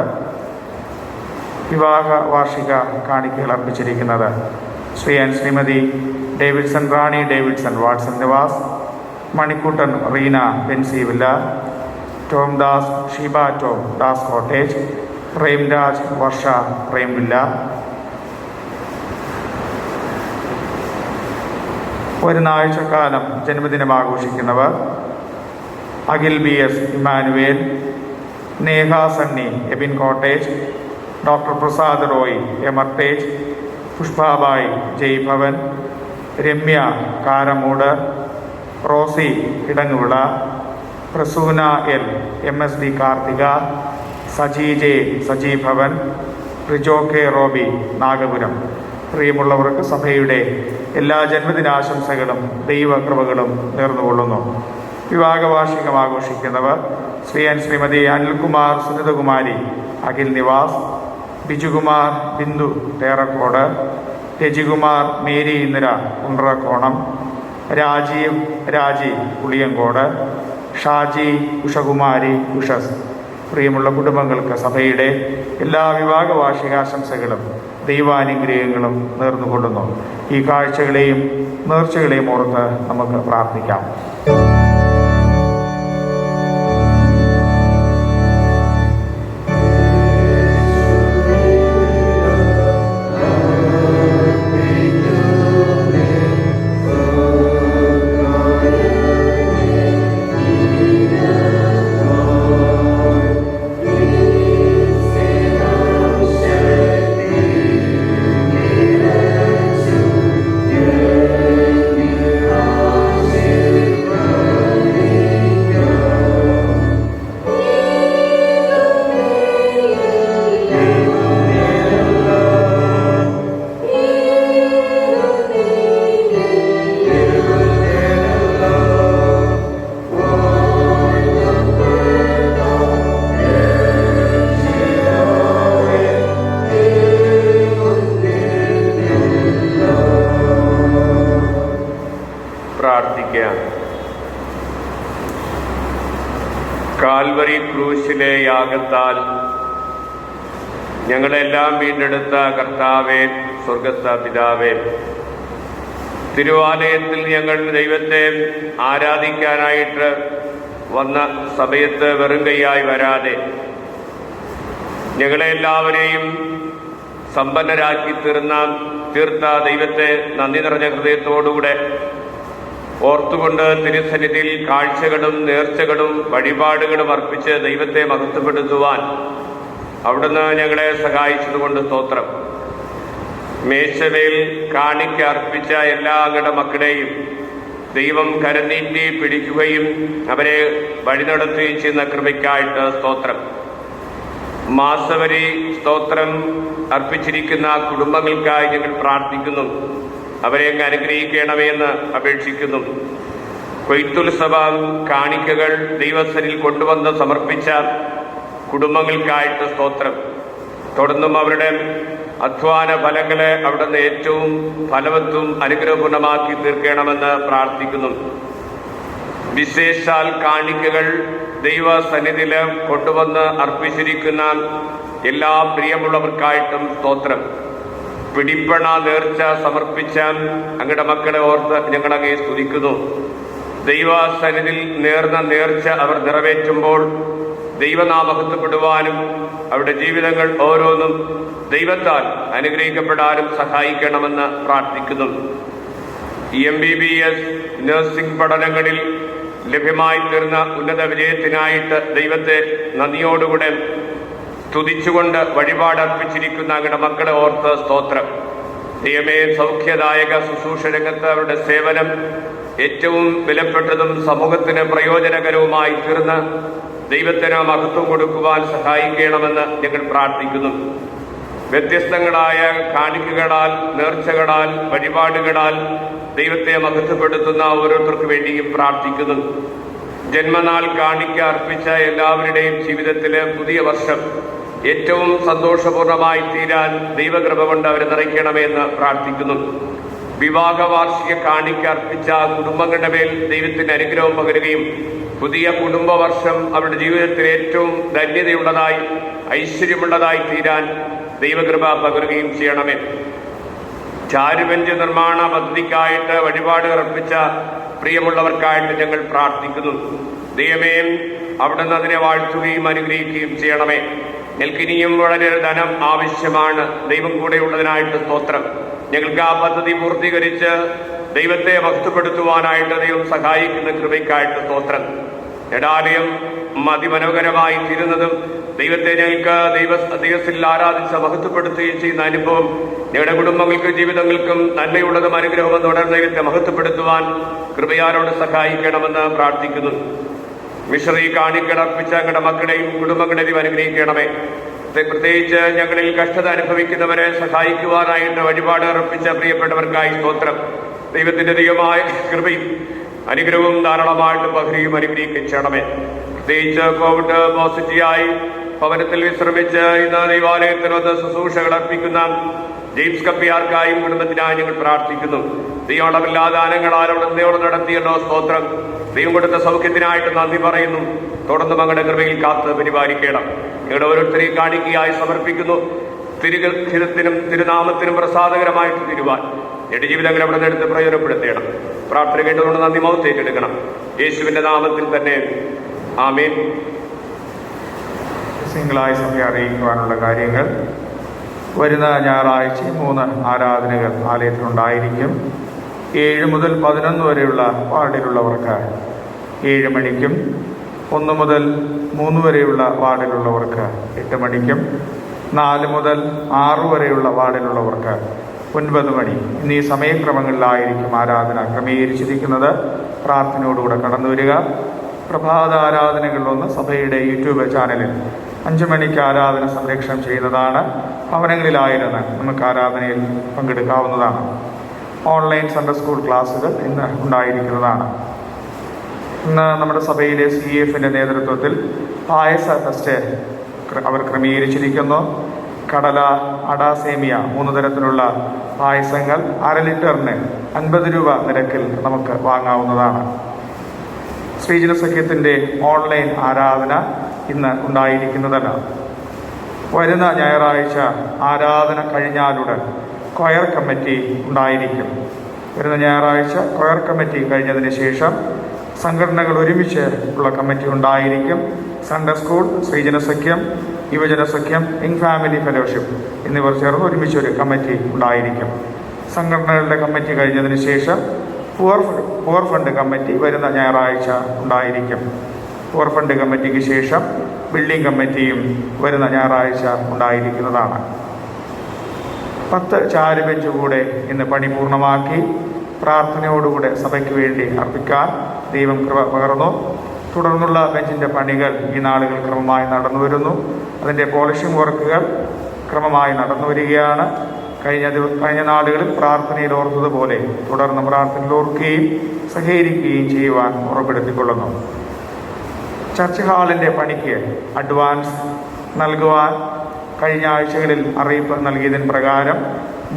[SPEAKER 1] വിവാഹ വാർഷിക കാണിക്കകൾ അർപ്പിച്ചിരിക്കുന്നത് Shri Shrimati Davidson Rani Davidson Watson Nivas, Manikuttan Reena Benzy villa, Tom Das Sheeba Tom Das cottage, Premraj Varsha Prem villa. വരുന്ന ആഴ്ചക്കാലം ജന്മദിനം ആഘോഷിക്കുന്നവർ Akhil B S Emmanuel, Neha Sunny Ebin cottage, doctor Prasad Roy എമർട്ടേജ്, Pushpabai Jai Bhavan, Ramya Karamoodu, Rosy Edanguvila, Prasoona L MSD Karthika, Saji J Saji Bhavan, Rijo K Roby Nagapuram. പ്രിയമുള്ളവർക്ക് സഭയുടെ എല്ലാ ജന്മദിനാശംസകളും ദൈവകൃപകളും നേർന്നുകൊള്ളുന്നു. വിവാഹ വാർഷികം ആഘോഷിക്കുന്നവർ ശ്രീ ശ്രീമതി അനിൽകുമാർ സുനിതകുമാരി അഖിൽ നിവാസ്, ബിജുകുമാർ ബിന്ദു തേറക്കോട്, രജികുമാർ മേരി ഇന്ദിര കുണ്ട്രക്കോണം, രാജീവ് രാജി പുളിയങ്കോട്, ഷാജി ഉഷകുമാരി ഉഷസ്. പ്രിയമുള്ള കുടുംബങ്ങൾക്ക് സഭയുടെ എല്ലാ വിവാഹ വാർഷികാശംസകളും ദൈവാനുഗ്രഹങ്ങളും നേർന്നുകൊള്ളുന്നു. ഈ കാഴ്ചകളെയും നേർച്ചകളെയും ഓർത്ത് നമുക്ക് പ്രാർത്ഥിക്കാം.
[SPEAKER 2] കാൽവരി ക്രൂശിലെ യാഗത്താൽ ഞങ്ങളെല്ലാം വീണ്ടെടുത്ത കർത്താവേ, സ്വർഗസ്ഥ പിതാവേ, തിരുവാലയത്തിൽ ഞങ്ങൾ ദൈവത്തെ ആരാധിക്കാനായിട്ട് വന്ന സമയത്ത് വെറും കൈയായി വരാതെ ഞങ്ങളെല്ലാവരെയും സമ്പന്നരാക്കി തീർത്ത ദൈവത്തെ നന്ദി നിറഞ്ഞ ഹൃദയത്തോടുകൂടെ ഓർത്തുകൊണ്ട് തിരുസന്നിധിയിൽ കാഴ്ചകളും നേർച്ചകളും വഴിപാടുകളും അർപ്പിച്ച് ദൈവത്തെ മഹത്വപ്പെടുത്തുവാൻ അവിടുന്ന് ഞങ്ങളെ സഹായിച്ചതുകൊണ്ട് സ്തോത്രം. മേശമേൽ കാണിക്ക അർപ്പിച്ച എല്ലാ അങ്ങയുടെ മക്കളെയും ദൈവം കരനീട്ടി പിടിക്കുകയും അവരെ വഴി നടത്തുകയും ചെയ്യുന്ന കൃപയ്ക്കായിട്ട് സ്തോത്രം. മാസവരി സ്തോത്രം അർപ്പിച്ചിരിക്കുന്ന കുടുംബങ്ങൾക്കായി ഞങ്ങൾ പ്രാർത്ഥിക്കുന്നു. അവരെ അങ്ങ് അനുഗ്രഹിക്കണമെന്ന് അപേക്ഷിക്കുന്നു. കൊയ്ത്തുത്സവ കാണിക്കകൾ ദൈവസനിൽ കൊണ്ടുവന്ന് സമർപ്പിച്ച കുടുംബങ്ങൾക്കായിട്ട് സ്തോത്രം. തുടർന്നും അവരുടെ അധ്വാന ഫലങ്ങളെ അവിടുന്ന് ഏറ്റവും ഫലവത്തും അനുഗ്രഹപൂർണമാക്കി തീർക്കണമെന്ന് പ്രാർത്ഥിക്കുന്നു. വിശേഷാൽ കാണിക്കകൾ ദൈവസന്നിധിയിൽ കൊണ്ടുവന്ന് അർപ്പിച്ചിരിക്കുന്ന എല്ലാ പ്രിയമുള്ളവർക്കായിട്ടും സ്തോത്രം. പിടിപ്പണ നേർച്ച സമർപ്പിച്ച അങ്ങയുടെ മക്കളെ ഓർത്ത് ഞങ്ങളങ്ങേ സ്തുതിക്കുന്നു. ദൈവസന്നിധിയിൽ നേർന്ന നേർച്ച അവർ നിറവേറ്റുമ്പോൾ ദൈവനാമഹത്വപ്പെടുവാനും അവരുടെ ജീവിതങ്ങൾ ഓരോന്നും ദൈവത്താൽ അനുഗ്രഹിക്കപ്പെടാനും സഹായിക്കണമെന്ന് പ്രാർത്ഥിക്കുന്നു. MBBS നഴ്സിംഗ് പഠനങ്ങളിൽ ലഭ്യമായി തീർന്ന ഉന്നത വിജയത്തിനായിട്ട് ദൈവത്തെ നന്ദിയോടുകൂടെ സ്തുതിച്ചുകൊണ്ട് വഴിപാടർപ്പിച്ചിരിക്കുന്ന അങ്ങയുടെ മക്കളെ ഓർത്ത് സ്തോത്രം. ദൈവമേ, സൗഖ്യദായക ശുശ്രൂഷ രംഗത്ത് അവരുടെ സേവനം ഏറ്റവും വിലപ്പെട്ടതും സമൂഹത്തിന് പ്രയോജനകരവുമായി തീർന്ന് ദൈവത്തിന് മഹത്വം കൊടുക്കുവാൻ സഹായിക്കണമെന്ന് ഞങ്ങൾ പ്രാർത്ഥിക്കുന്നു. വ്യത്യസ്തങ്ങളായ കാണിക്കകളാൽ, നേർച്ചകളാൽ, വഴിപാടുകളാൽ ദൈവത്തെ മഹത്വപ്പെടുത്തുന്ന ഓരോരുത്തർക്ക് വേണ്ടിയും പ്രാർത്ഥിക്കുന്നു. ജന്മനാൾ കാണിക്ക അർപ്പിച്ച എല്ലാവരുടെയും ജീവിതത്തിലെ പുതിയ വർഷം ഏറ്റവും സന്തോഷപൂർണമായി തീരാൻ ദൈവകൃപ കൊണ്ട് അവരെ നിറയ്ക്കണമെന്ന് പ്രാർത്ഥിക്കുന്നു. വിവാഹ വാർഷിക കാണിക്ക അർപ്പിച്ച കുടുംബങ്ങളുടെ മേൽ ദൈവത്തിന്റെ അനുഗ്രഹം പകരുകയും പുതിയ കുടുംബവർഷം അവരുടെ ജീവിതത്തിൽ ഏറ്റവും ധന്യതയുള്ളതായി ഐശ്വര്യമുള്ളതായി തീരാൻ ദൈവകൃപ പകരുകയും ചെയ്യണമേ. ചാരുബെഞ്ച് നിർമ്മാണ പദ്ധതിക്കായിട്ട് വഴിപാട് അർപ്പിച്ച പ്രിയമുള്ളവർക്കായിട്ട് ഞങ്ങൾ പ്രാർത്ഥിക്കുന്നു. ദൈവമേ, അവിടുന്ന് അതിനെ വാഴ്ത്തുകയും അനുഗ്രഹിക്കുകയും ചെയ്യണമേ. ഞങ്ങൾക്കിനിയും വളരെ ധനം ആവശ്യമാണ്. ദൈവം കൂടെയുള്ളതിനായിട്ട് സ്തോത്രം. ഞങ്ങൾക്ക് ആ പദ്ധതി പൂർത്തീകരിച്ച് ദൈവത്തെ മഹത്വപ്പെടുത്തുവാനായിട്ട് ദൈവം സഹായിക്കുന്ന കൃപയ്ക്കായിട്ട് സ്തോത്രം. ജഡാലയം അതിമനോഹരമായി തീരുന്നതും ദൈവത്തെ ഞങ്ങൾക്ക് ദൈവത്തിൽ ആരാധിച്ച് മഹത്വപ്പെടുത്തുകയും ചെയ്യുന്ന അനുഭവം ഞങ്ങളുടെ കുടുംബങ്ങൾക്കും ജീവിതങ്ങൾക്കും നന്മയുള്ളതും അനുഗ്രഹവും തുടർന്ന് ദൈവത്തെ മഹത്വപ്പെടുത്തുവാൻ കൃപയാരോട് സഹായിക്കണമെന്ന് പ്രാർത്ഥിക്കുന്നു. മിഷറി കാണിക്കൽ അർപ്പിച്ച ഞങ്ങളുടെ മക്കളെയും കുടുംബങ്ങളെയും അനുഗ്രഹിക്കണമേ. പ്രത്യേകിച്ച് ഞങ്ങളിൽ കഷ്ടത അനുഭവിക്കുന്നവരെ സഹായിക്കുവാനായിട്ട് വഴിപാട് അർപ്പിച്ച പ്രിയപ്പെട്ടവർക്കായി സ്തോത്രം. ദൈവത്തിന്റെ ദൈവമായ കൃപയും അനുഗ്രഹവും ധാരാളമായിട്ട് പകരുകയും അനുഗ്രഹിക്കുകയും ചെയ്യണമേ. പ്രത്യേകിച്ച് കോവിഡ് പോസിറ്റീവായി ഭവനത്തിൽ വിശ്രമിച്ച് ഇന്ന് ദൈവാലയത്തിൽ വന്ന് ശുശ്രൂഷകൾ അർപ്പിക്കുന്ന ജെയിംസ് കപ്പിയാർക്കായും കുടുംബത്തിനായി ഞങ്ങൾ പ്രാർത്ഥിക്കുന്നു. ദൈവളവില്ലാതെ ദാനങ്ങളാൽ അവിടെ നടത്തിയല്ലോ സ്തോത്രം. ദൈവം കൊടുത്ത സൗഖ്യത്തിനായിട്ട് നന്ദി പറയുന്നു. തുടർന്ന് മകളുടെ കൃപയിൽ കാത്ത് പരിപാലിക്കണം. ഞങ്ങളുടെ ഓരോരുത്തരെയും കാണിക്കയായി സമർപ്പിക്കുന്നു. തിരുഹിതത്തിനും തിരുനാമത്തിനും പ്രസാദകരമായിട്ട് തീരുവാൻ എന്റെ ജീവിതങ്ങൾ അവിടെ നിന്ന് എടുത്ത് പ്രയോജനപ്പെടുത്തണം. പ്രാർത്ഥന കേട്ടുകൊണ്ട് നന്ദി മഹത്വം യേശുവിന്റെ നാമത്തിൽ തന്നെ ആമേൻ.
[SPEAKER 1] സിംഗിളായി സഭയെ അറിയിക്കുവാനുള്ള കാര്യങ്ങൾ: വരുന്ന ഞായറാഴ്ച 3 ആരാധനകൾ ആലയത്തിലുണ്ടായിരിക്കും. 7 മുതൽ 11 വരെയുള്ള വാർഡിലുള്ളവർക്ക് 7 മണിക്കും, 1 മുതൽ 3 വരെയുള്ള വാർഡിലുള്ളവർക്ക് 8 മണിക്കും, 4 മുതൽ 6 വരെയുള്ള വാർഡിലുള്ളവർക്ക് 9 മണി എന്നീ സമയക്രമങ്ങളിലായിരിക്കും ആരാധന ക്രമീകരിച്ചിരിക്കുന്നത്. പ്രാർത്ഥനയോടുകൂടെ കടന്നു വരിക. പ്രഭാത ആരാധനകളിലൊന്ന് സഭയുടെ യൂട്യൂബ് ചാനലിൽ 5 മണിക്ക് ആരാധന സംരക്ഷണം ചെയ്യുന്നതാണ്. ഭവനങ്ങളിലായിരുന്ന് നമുക്ക് ആരാധനയിൽ പങ്കെടുക്കാവുന്നതാണ്. ഓൺലൈൻ സൺഡേ സ്കൂൾ ക്ലാസ്സുകൾ ഇന്ന് ഉണ്ടായിരിക്കുന്നതാണ്. ഇന്ന് നമ്മുടെ സഭയിലെ CF-ന്റെ നേതൃത്വത്തിൽ പായസ ടെസ്റ്റ് അവർ ക്രമീകരിച്ചിരിക്കുന്നു. കടല, അട, സേമിയ 3 തരത്തിലുള്ള പായസങ്ങൾ 1/2 ലിറ്ററിന് 50 രൂപ നിരക്കിൽ നമുക്ക് വാങ്ങാവുന്നതാണ്. ശ്രീജന സഖ്യത്തിൻ്റെ ഓൺലൈൻ ആരാധന ഇന്ന് ഉണ്ടായിരിക്കുന്നതല്ല. വരുന്ന ഞായറാഴ്ച ആരാധന കഴിഞ്ഞാലുടൻ കൊയർ കമ്മിറ്റി ഉണ്ടായിരിക്കും. വരുന്ന ഞായറാഴ്ച കൊയർ കമ്മിറ്റി കഴിഞ്ഞതിന് ശേഷം സംഘടനകൾ ഒരുമിച്ച് ഉള്ള കമ്മിറ്റി ഉണ്ടായിരിക്കും. സൺഡേ സ്കൂൾ, ശ്രീജന സഖ്യം, യുവജന സഖ്യം, യങ് ഫാമിലി ഫെലോഷിപ്പ് എന്നിവർ ചേർന്ന് ഒരുമിച്ചൊരു കമ്മിറ്റി ഉണ്ടായിരിക്കും. സംഘടനകളുടെ കമ്മിറ്റി കഴിഞ്ഞതിന് ശേഷം പുവർ ഫണ്ട് കമ്മിറ്റി വരുന്ന ഞായറാഴ്ച ഉണ്ടായിരിക്കും. പുവർ ഫണ്ട് കമ്മിറ്റിക്ക് ശേഷം ബിൽഡിംഗ് കമ്മിറ്റിയും വരുന്ന ഞായറാഴ്ച ഉണ്ടായിരിക്കുന്നതാണ്. 10 ചാരുബെഞ്ച് കൂടെ ഇന്ന് പണി പൂർണ്ണമാക്കി പ്രാർത്ഥനയോടുകൂടെ സഭയ്ക്ക് വേണ്ടി അർപ്പിക്കാൻ ദൈവം കൃപ പകർന്നു. തുടർന്നുള്ള ബെഞ്ചിൻ്റെ പണികൾ ഈ നാളുകൾ ക്രമമായി നടന്നു വരുന്നു. അതിൻ്റെ പോളിഷിംഗ് വർക്കുകൾ ക്രമമായി നടന്നു വരികയാണ്. കഴിഞ്ഞ നാളുകളിൽ പ്രാർത്ഥനയിൽ ഓർത്തതുപോലെ തുടർന്ന് പ്രാർത്ഥനയിൽ ഓർക്കുകയും സഹകരിക്കുകയും ചെയ്യുവാൻ ഉറപ്പെടുത്തിക്കൊള്ളുന്നു. ചർച്ച് ഹാളിൻ്റെ പണിക്ക് അഡ്വാൻസ് നൽകുവാൻ കഴിഞ്ഞ ആഴ്ചകളിൽ അറിയിപ്പ് നൽകിയതിന് പ്രകാരം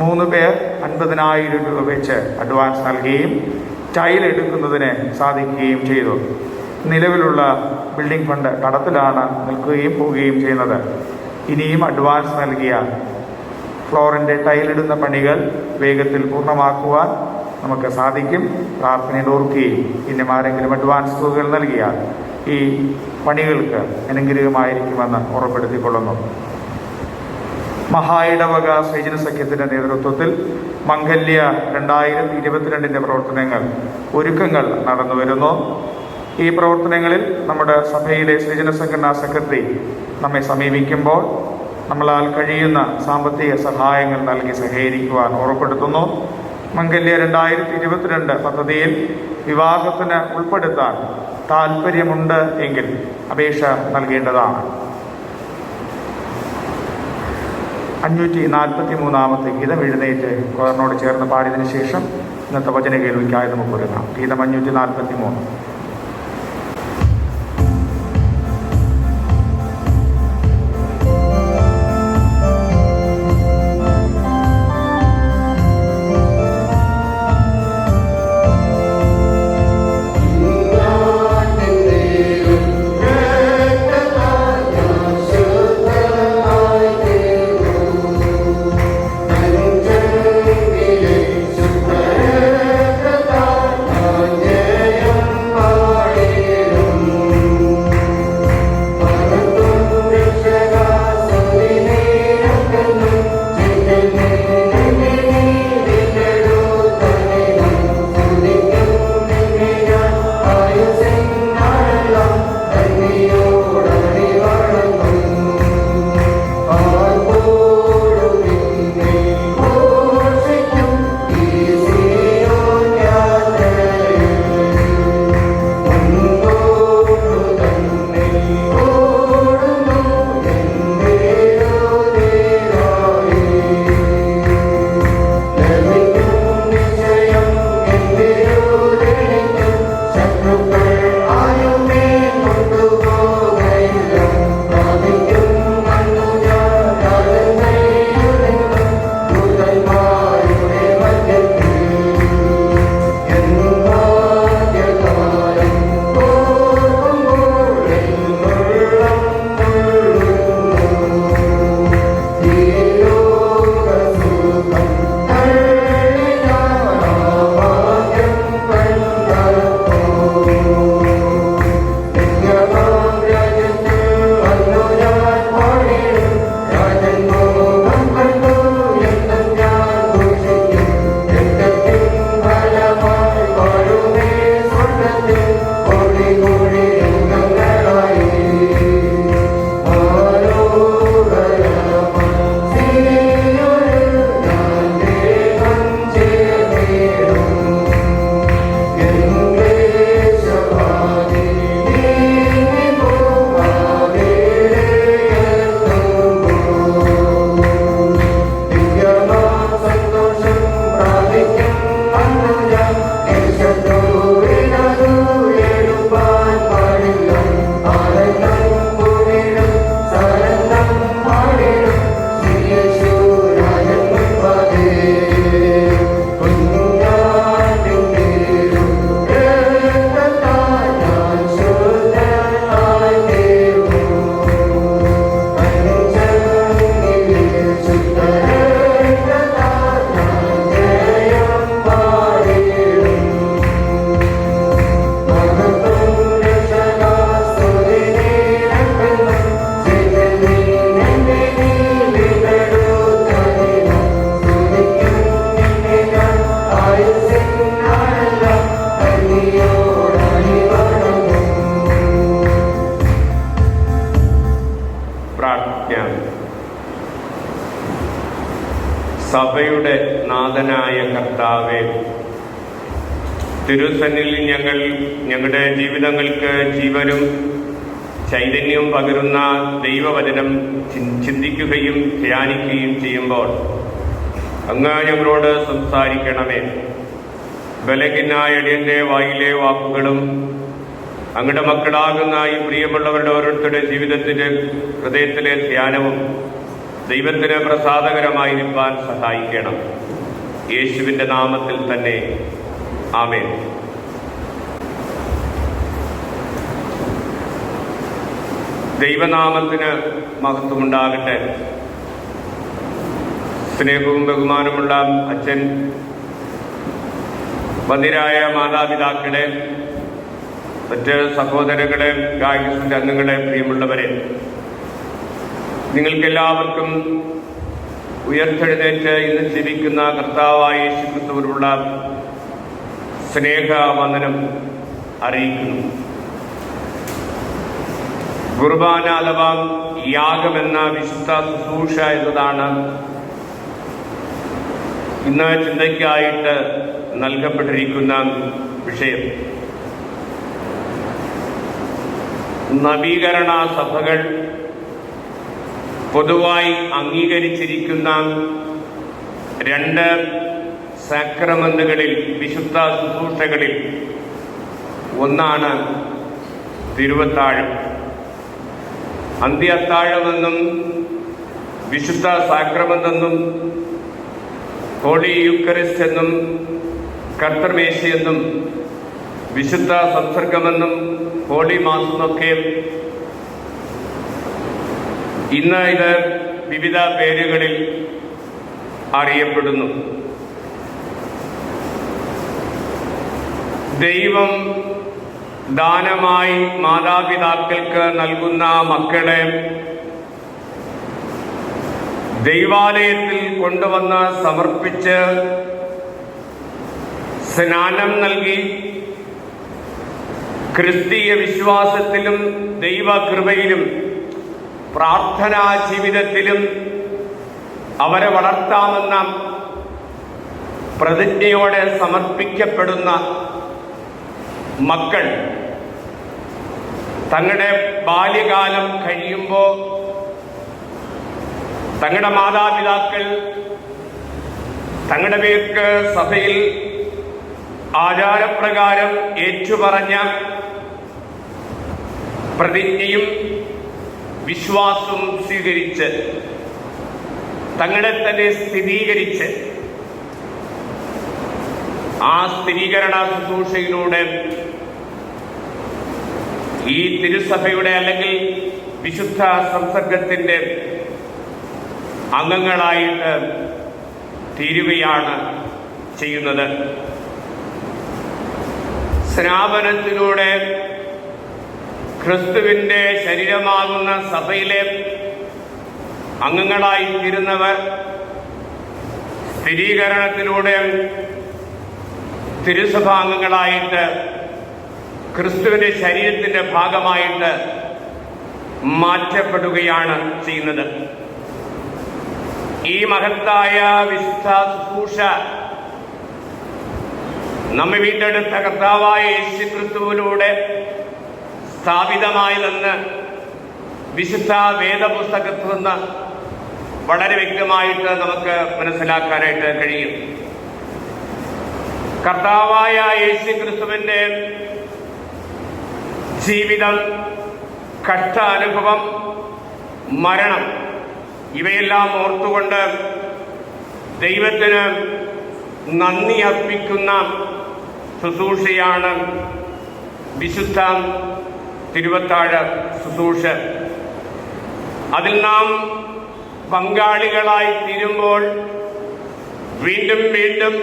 [SPEAKER 1] 3 പേർ 50,000 രൂപ വെച്ച് അഡ്വാൻസ് നൽകുകയും ടൈൽ എടുക്കുന്നതിന് സാധിക്കുകയും ചെയ്തു. നിലവിലുള്ള ബിൽഡിംഗ് ഫണ്ട് കടത്തിലാണ് നിൽക്കുകയും പോവുകയും ചെയ്യുന്നത്. ഇനിയും അഡ്വാൻസ് നൽകിയ ഫ്ലോറിൻ്റെ ടൈലിടുന്ന പണികൾ വേഗത്തിൽ പൂർണ്ണമാക്കുവാൻ നമുക്ക് സാധിക്കും. പ്രാർത്ഥനയിൽ ഓർക്കുകയും പിന്നെ ആരെങ്കിലും അഡ്വാൻസ് തുകകൾ നൽകിയാൽ ഈ പണികൾക്ക് അനുഗ്രഹമായിരിക്കുമെന്ന് ഉറപ്പെടുത്തിക്കൊള്ളുന്നു. മഹായിടവക ശ്രീജന സഖ്യത്തിൻ്റെ നേതൃത്വത്തിൽ മംഗല്യ 2022 പ്രവർത്തനങ്ങൾ ഒരുക്കങ്ങൾ നടന്നു വരുന്നു. ഈ പ്രവർത്തനങ്ങളിൽ നമ്മുടെ സഭയിലെ ശ്രീജന സംഘടനാ സെക്രട്ടറി നമ്മെ സമീപിക്കുമ്പോൾ നമ്മളാൽ കഴിയുന്ന സാമ്പത്തിക സഹായങ്ങൾ നൽകി സഹകരിക്കുവാൻ ഉറപ്പെടുത്തുന്നു. മംഗല്യ 2022 പദ്ധതിയിൽ വിവാഹത്തിന് ഉൾപ്പെടുത്താൻ താല്പര്യമുണ്ട് എങ്കിൽ അപേക്ഷ നൽകേണ്ടതാണ്. 543 ഗീതം എഴുന്നേറ്റ് കോറിനോട് ചേർന്ന് പാടിയതിനു ശേഷം ഇന്നത്തെ വചന കേൾവിക്കായി നമുക്ക് ഒരുങ്ങാം. ഗീതം 543.
[SPEAKER 2] സഭയുടെ നാഥനായ കർത്താവേ, തിരുസന്നിധിയിൽ ഞങ്ങൾ ഞങ്ങളുടെ ജീവിതങ്ങൾക്ക് ജീവനും ചൈതന്യവും പകരുന്ന ദൈവവചനം ചിന്തിക്കുകയും ധ്യാനിക്കുകയും ചെയ്യുമ്പോൾ അങ്ങ് ഞങ്ങളോട് സംസാരിക്കണമേ. ബലഹീനായ അടിയന്റെ വായിലെ വാക്കുകളും അങ്ങയുടെ മക്കളാകുന്ന ഈ പ്രിയമുള്ളവരുടെ ഓരോരുത്തരുടെ ജീവിതത്തിലെ ഹൃദയത്തിലെ ധ്യാനവും ദൈവത്തിന് പ്രസാദകരമായിരിക്കാൻ സഹായിക്കണം. യേശുവിൻ്റെ നാമത്തിൽ തന്നെ ആമേൻ. ദൈവനാമത്തിന് മഹത്വമുണ്ടാകട്ടെ. സ്നേഹവും ബഹുമാനമുള്ള അച്ഛൻ, വന്ധ്യരായ മാതാപിതാക്കളെ, മറ്റ് സഹോദരങ്ങളെ, ഗായകസിന്റെ അംഗങ്ങളെ, പ്രിയമുള്ളവരെ, നിങ്ങൾക്കെല്ലാവർക്കും ഉയർത്തെഴുന്നേറ്റ് ഇന്ന് ജീവിക്കുന്ന കർത്താവായ യേശുക്രിസ്തുവിനുള്ള സ്നേഹവന്ദനം അറിയിക്കുന്നു. കുർബാന അഥവാ യാഗമെന്ന വിശുദ്ധ ശുശ്രൂഷ എന്നതാണ് ഇന്ന് ചിന്തയ്ക്കായിട്ട് നൽകപ്പെട്ടിരിക്കുന്ന വിഷയം. നവീകരണ സഭകൾ പൊതുവായി അംഗീകരിച്ചിരിക്കുന്ന രണ്ട് സാക്രമെന്റുകളിൽ, വിശുദ്ധ ശുശ്രൂഷകളിൽ ഒന്നാണ് തിരുവത്താഴം. അന്ത്യത്താഴമെന്നും വിശുദ്ധ സാക്രമെന്റെന്നും ഹോളി യൂക്കറിസ്റ്റ് എന്നും കർത്തൃമേശയെന്നും വിശുദ്ധ സംസർഗമെന്നും ഹോളി മാസെന്നൊക്കെ ഇന്ന് ഇത് വിവിധ പേരുകളിൽ അറിയപ്പെടുന്നു. ദൈവം ദാനമായി മാതാപിതാക്കൾക്ക് നൽകുന്ന മക്കളെ ദൈവാലയത്തിൽ കൊണ്ടുവന്ന് സമർപ്പിച്ച് സ്നാനം നൽകി ക്രിസ്തീയ വിശ്വാസത്തിലും ദൈവകൃപയിലും പ്രാർത്ഥനാ ജീവിതത്തിലും അവരെ വളർത്താമെന്ന പ്രതിജ്ഞയോടെ സമർപ്പിക്കപ്പെടുന്ന മക്കൾ തങ്ങളുടെ ബാല്യകാലം കഴിയുമ്പോൾ തങ്ങളുടെ മാതാപിതാക്കൾ തങ്ങളുടെ പേർക്ക് സഭയിൽ ആചാരപ്രകാരം ഏറ്റുപറഞ്ഞ പ്രതിജ്ഞയും വിശ്വാസവും സ്വീകരിച്ച് തങ്ങളെ തന്നെ സ്ഥിരീകരിച്ച് ആ സ്ഥിരീകരണ ശുശ്രൂഷയിലൂടെ ഈ തിരുസഭയുടെ അല്ലെങ്കിൽ വിശുദ്ധ സംസർഗത്തിന്റെ അംഗങ്ങളായിട്ട് തീരുകയാണ് ചെയ്യുന്നത്. സ്നാപനത്തിലൂടെ ക്രിസ്തുവിന്റെ ശരീരമാകുന്ന സഭയിലെ അംഗങ്ങളായി തീരുന്നവർ സ്ഥിരീകരണത്തിലൂടെ തിരുസഭാംഗങ്ങളായിട്ട് ക്രിസ്തുവിന്റെ ശരീരത്തിന്റെ ഭാഗമായിട്ട് മാറ്റപ്പെടുകയാണ് ചെയ്യുന്നത്. ഈ മഹത്തായ വിശുദ്ധ ശുശ്രൂഷ നമ്മെ വീണ്ടെടുത്ത കർത്താവായ യേശുക്രിസ്തുവിലൂടെ സ്ഥാപിതമായതെന്ന് വിശുദ്ധ വേദപുസ്തകത്തിൽ നിന്ന് വളരെ വ്യക്തമായിട്ട് നമുക്ക് മനസ്സിലാക്കാനായിട്ട് കഴിയും. കർത്താവായ യേശുക്രിസ്തുവിന്റെ ജീവിതം, കഷ്ടാനുഭവം, മരണം ഇവയെല്ലാം ഓർത്തുകൊണ്ട് ദൈവത്തിന് നന്ദി അർപ്പിക്കുന്ന ശുശ്രൂഷയാണ് വിശുദ്ധ തിരുവത്താഴ ശുശ്രൂഷ. അതിൽ നാം പങ്കാളികളായി തീരുമ്പോൾ വീണ്ടും വീണ്ടും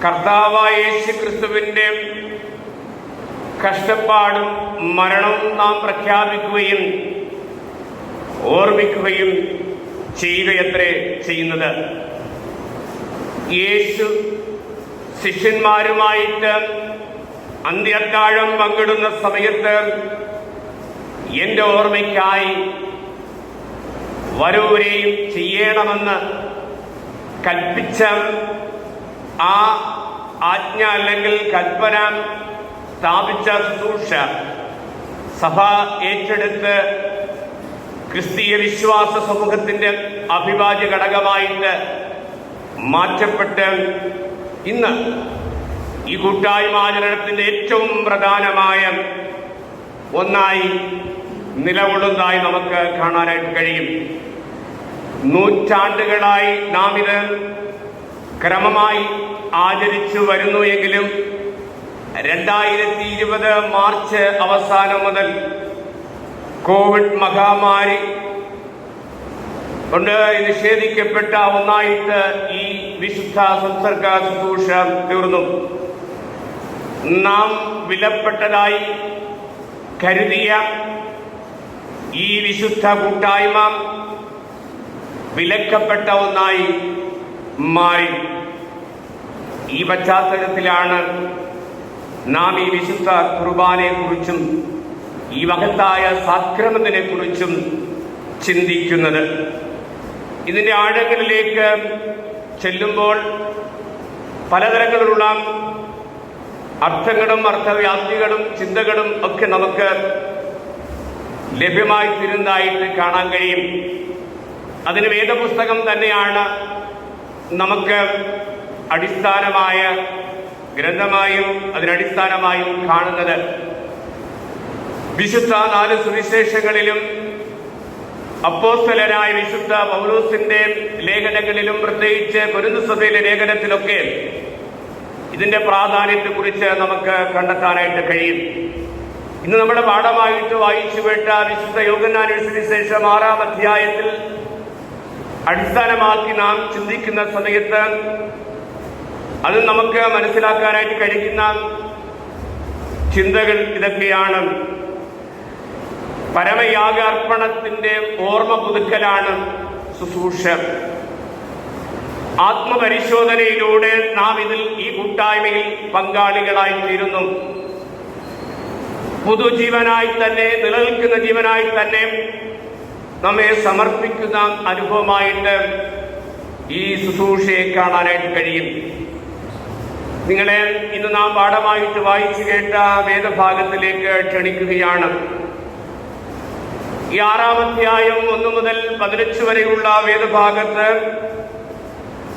[SPEAKER 2] കർത്താവായ യേശുക്രിസ്തുവിന്റെ കഷ്ടപ്പാടും മരണവും നാം പ്രഖ്യാപിക്കുകയും ഓർമ്മിക്കുകയും ചെയ്യുകയത്രേ ചെയ്യുന്നത്. യേശു ശിഷ്യന്മാരുമായിട്ട് അന്ത്യത്താഴം പങ്കിടുന്ന സമയത്ത് എൻ്റെ ഓർമ്മയ്ക്കായി വരൂരെയും ചെയ്യണമെന്ന് കൽപ്പിച്ച ആ ആജ്ഞ അല്ലെങ്കിൽ കൽപ്പന സ്ഥാപിച്ച ശുശ്രൂഷ സഭ ഏറ്റെടുത്ത് ക്രിസ്തീയ വിശ്വാസ സമൂഹത്തിന്റെ അവിഭാജ്യ ഘടകമായിട്ട് മാറ്റപ്പെട്ട് ഇന്ന് ഈ കൂട്ടായ്മാചരണത്തിന്റെ ഏറ്റവും പ്രധാനമായ ഒന്നായി നിലകൊള്ളുന്നതായി നമുക്ക് കാണാനായിട്ട് കഴിയും. നൂറ്റാണ്ടുകളായി നാം ഇത് ക്രമമായി ആചരിച്ചു വരുന്നു എങ്കിലും 2020 മാർച്ച് അവസാനം മുതൽ കോവിഡ് മഹാമാരി കൊണ്ട് നിഷേധിക്കപ്പെട്ട ഒന്നായിട്ട് ഈ വിശുദ്ധ സംസർഗ ശുശ്രൂഷ തീർന്നു. നാം വിലപ്പെട്ടതായി കരുതിയ ഈ വിശുദ്ധ കൂട്ടായ്മ വിലക്കപ്പെട്ട ഒന്നായി മാറി. ഈ പശ്ചാത്തലത്തിലാണ് നാം ഈ വിശുദ്ധ കുർബാനയെ കുറിച്ചും ഈ മഹത്തായ സാക്രമത്തിനെ കുറിച്ചും ചിന്തിക്കുന്നത്. ഇതിന്റെ ആഴങ്ങളിലേക്ക് ചെല്ലുമ്പോൾ പലതരത്തിലുള്ള അർത്ഥങ്ങളും അർത്ഥവ്യാപ്തികളും ചിന്തകളും ഒക്കെ നമുക്ക് ലഭ്യമായി തീരുന്നതായിട്ട് കാണാൻ കഴിയും. അതിന് വേദപുസ്തകം തന്നെയാണ് നമുക്ക് അടിസ്ഥാനമായ ഗ്രന്ഥമായും അതിനടിസ്ഥാനമായും കാണുന്നത്. വിശുദ്ധ 4 സുവിശേഷങ്ങളിലും അപ്പോസ്തലനായ വിശുദ്ധ പൗലോസിന്റെ ലേഖനങ്ങളിലും പ്രത്യേകിച്ച് കൊരിന്ത് സഭയിലെ ലേഖനത്തിലൊക്കെ ഇതിന്റെ പ്രാധാന്യത്തെക്കുറിച്ച് നമുക്ക് കണ്ടെത്താനായിട്ട് കഴിയും. ഇന്ന് നമ്മുടെ പാഠമായിട്ട് വായിച്ചു കേട്ട വിശുദ്ധ യോഹന്നാന്റെ സുവിശേഷം 6-ാം അധ്യായത്തിൽ അടിസ്ഥാനമാക്കി നാം ചിന്തിക്കുന്ന സമയത്ത് അത് നമുക്ക് മനസ്സിലാക്കാനായിട്ട് കഴിയുന്ന ചിന്തകൾ ഇതൊക്കെയാണ്. പരമയാഗാർപ്പണത്തിന്റെ ഓർമ്മ പുതുക്കലാണ് ശുശ്രൂഷ. ആത്മപരിശോധനയിലൂടെ നാം ഇതിൽ ഈ കൂട്ടായ്മയിൽ പങ്കാളികളായി തീരുന്നു. പുതുജീവനായി തന്നെ, നിലനിൽക്കുന്ന ജീവനായി തന്നെ നമ്മെ സമർപ്പിക്കുന്ന അനുഭവമായിട്ട് ഈ ശുശ്രൂഷയെ കാണാനായിട്ട് കഴിയും. നിങ്ങളെ ഇന്ന് നാം പാഠമായിട്ട് വായിച്ചു കേട്ട വേദഭാഗത്തിലേക്ക് ക്ഷണിക്കുകയാണ്. ഈ 6-ാം അധ്യായം 1 മുതൽ 15 വരെയുള്ള വേദഭാഗത്ത്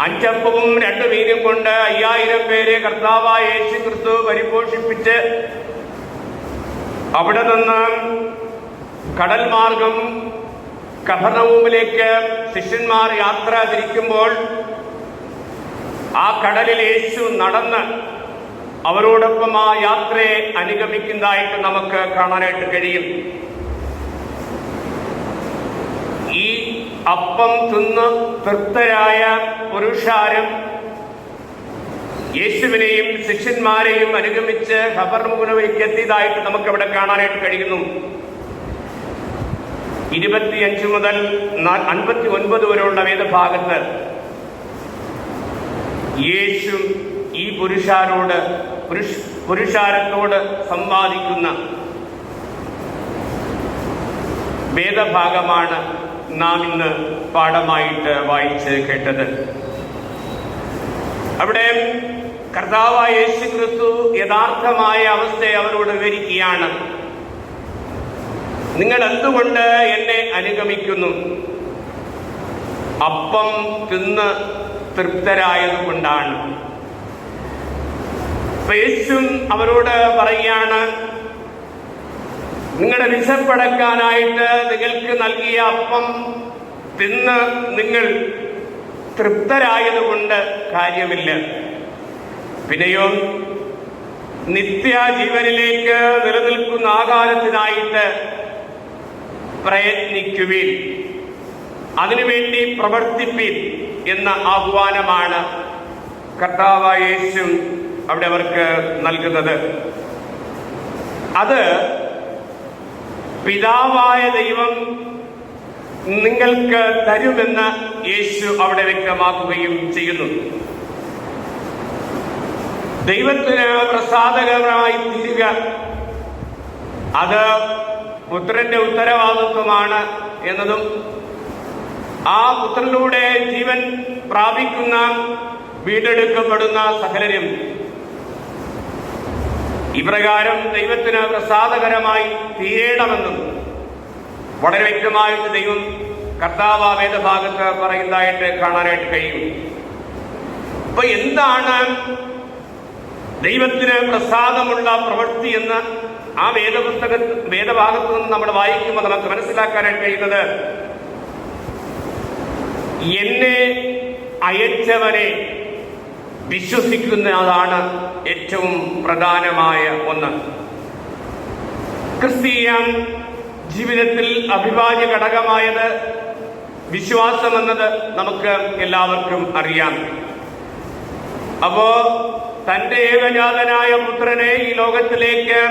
[SPEAKER 2] 5 അപ്പവും 2 മീനും കൊണ്ട് 5000 പേരെ കർത്താവായ യേശു ക്രിസ്തു പരിപോഷിപ്പിച്ച് അവിടെ നിന്ന് കടൽ മാർഗം കഫർനഹൂമിലേക്ക് ശിഷ്യന്മാർ യാത്ര തിരിക്കുമ്പോൾ ആ കടലിൽ യേശു നടന്ന് അവരോടൊപ്പം ആ യാത്രയെ അനുഗമിക്കുന്നതായിട്ട് നമുക്ക് കാണാനായിട്ട് കഴിയും. ഈ അപ്പം തിന്ന് തൃപ്തരായ പുരുഷാരം യേശുവിനെയും ശിഷ്യന്മാരെയും അനുഗമിച്ച് കഫർനഹൂമിലേക്ക് എത്തിയതായിട്ട് നമുക്കവിടെ കാണാനായിട്ട് കഴിയുന്നു. 25 മുതൽ 59 വരെയുള്ള വേദഭാഗത്ത് യേശു ഈ പുരുഷാരത്തോട് സംവാദിക്കുന്ന വേദഭാഗമാണ് നാം ഇന്ന് പാഠമായിട്ട് വായിച്ച് കേട്ടത്. അവിടെ കർത്താവായ യേശു ക്രിസ്തു യഥാർത്ഥമായ അവസ്ഥയെ അവരോട് വിവരിക്കുകയാണ്. നിങ്ങൾ എന്തുകൊണ്ട് എന്നെ അനുഗമിക്കുന്നു? അപ്പം തിന്ന് തൃപ്തരായതുകൊണ്ടാണ്. യേശു അവരോട് പറയുകയാണ്, നിങ്ങളുടെ വിശപ്പടക്കാനായിട്ട് നിങ്ങൾക്ക് നൽകിയ അപ്പം തിന്ന് നിങ്ങൾ തൃപ്തരായതുകൊണ്ട് കാര്യമില്ല. പിന്നെയോ നിത്യജീവനിലേക്ക് നിലനിൽക്കുന്ന ആഹാരത്തിനായിട്ട് പ്രയത്നിക്കുവിൻ, അതിനുവേണ്ടി പ്രവർത്തിപ്പിൻ എന്ന ആഹ്വാനമാണ് കർത്താവായ യേശു അവിടെ അവർക്ക് നൽകുന്നത്. അത് പിതാവായ ദൈവം നിങ്ങൾക്ക് തരുമെന്ന് യേശു അവിടെ വ്യക്തമാക്കുകയും ചെയ്യുന്നു. ദൈവത്തിന് പ്രസാദകരമായി തീരുക അത് പുത്രന്റെ ഉത്തരവാദിത്വമാണ് എന്നതും ആ പുത്രനിലൂടെ ജീവൻ പ്രാപിക്കുന്ന വീണ്ടെടുക്കപ്പെടുന്ന സകലരും ഇപ്രകാരം ദൈവത്തിന് പ്രസാദകരമായി തീരേണമെന്നും വളരെ വ്യക്തമായിട്ട് ദൈവം കർത്താവ് വേദഭാഗത്ത് പറയുന്നതായിട്ട് കാണാനായിട്ട് കഴിയും. അപ്പൊ എന്താണ് ദൈവത്തിന് പ്രസാദമുള്ള പ്രവൃത്തി എന്ന് ആ വേദഭാഗത്ത് നിന്ന് നമ്മൾ വായിക്കുമ്പോൾ നമുക്ക് മനസ്സിലാക്കാനായിട്ട് കഴിയുന്നത്, എന്നെ അയച്ചവനെ വിശ്വസിക്കുന്നതാണ് ഏറ്റവും പ്രധാനമായ ഒന്ന്. ക്രിസ്തീയ ജീവിതത്തിൽ അവിഭാജ്യ ഘടകമായത് വിശ്വാസം എന്നത് നമുക്ക് എല്ലാവർക്കും അറിയാം. അപ്പോ തന്റെ ഏകജാതനായ പുത്രനെ ഈ ലോകത്തിലേക്ക്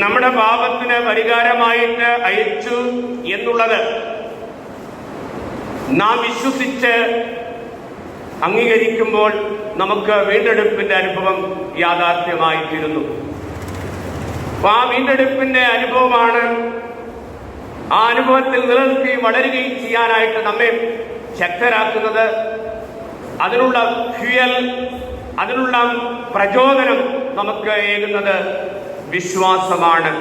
[SPEAKER 2] നമ്മുടെ പാപത്തിന് പരിഹാരമായിട്ട് അയച്ചു എന്നുള്ളത് നാം വിശ്വസിച്ച് അംഗീകരിക്കുമ്പോൾ നമുക്ക് വീണ്ടെടുപ്പിന്റെ അനുഭവം യാഥാർത്ഥ്യമായി തീരുന്നു. അപ്പൊ ആ വീണ്ടെടുപ്പിന്റെ അനുഭവമാണ് ആ അനുഭവത്തിൽ നിലനിൽക്കുകയും വളരുകയും ചെയ്യാനായിട്ട് നമ്മെ ശക്തരാക്കുന്നത്. അതിനുള്ള ഫ്യൂയൽ, അതിനുള്ള പ്രചോദനം നമുക്ക് ഏകുന്നത് വിശ്വാസമാണ്.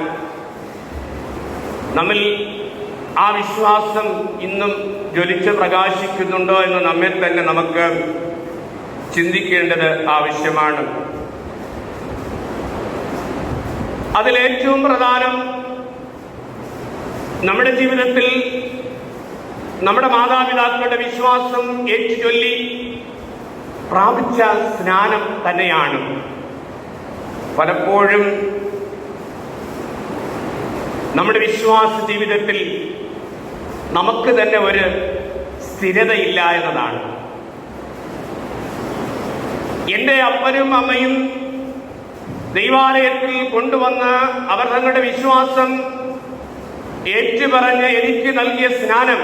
[SPEAKER 2] നമ്മിൽ ആ വിശ്വാസം ഇന്നും ജ്വലിച്ച് പ്രകാശിക്കുന്നുണ്ടോ എന്ന് നമ്മെ തന്നെ നമുക്ക് ചിന്തിക്കേണ്ടത് ആവശ്യമാണ്. അതിലേറ്റവും പ്രധാനം നമ്മുടെ ജീവിതത്തിൽ നമ്മുടെ മാതാപിതാക്കളുടെ വിശ്വാസം ഏറ്റുചൊല്ലി പ്രാപിച്ച സ്നാനം തന്നെയാണ്. പലപ്പോഴും നമ്മുടെ വിശ്വാസ ജീവിതത്തിൽ നമുക്ക് തന്നെ ഒരു സ്ഥിരതയില്ല എന്നതാണ്. എൻ്റെ അപ്പനും അമ്മയും ദൈവാലയത്തിൽ കൊണ്ടുവന്ന് അവർ തങ്ങളുടെ വിശ്വാസം ഏറ്റുപറഞ്ഞ് എനിക്ക് നൽകിയ സ്നാനം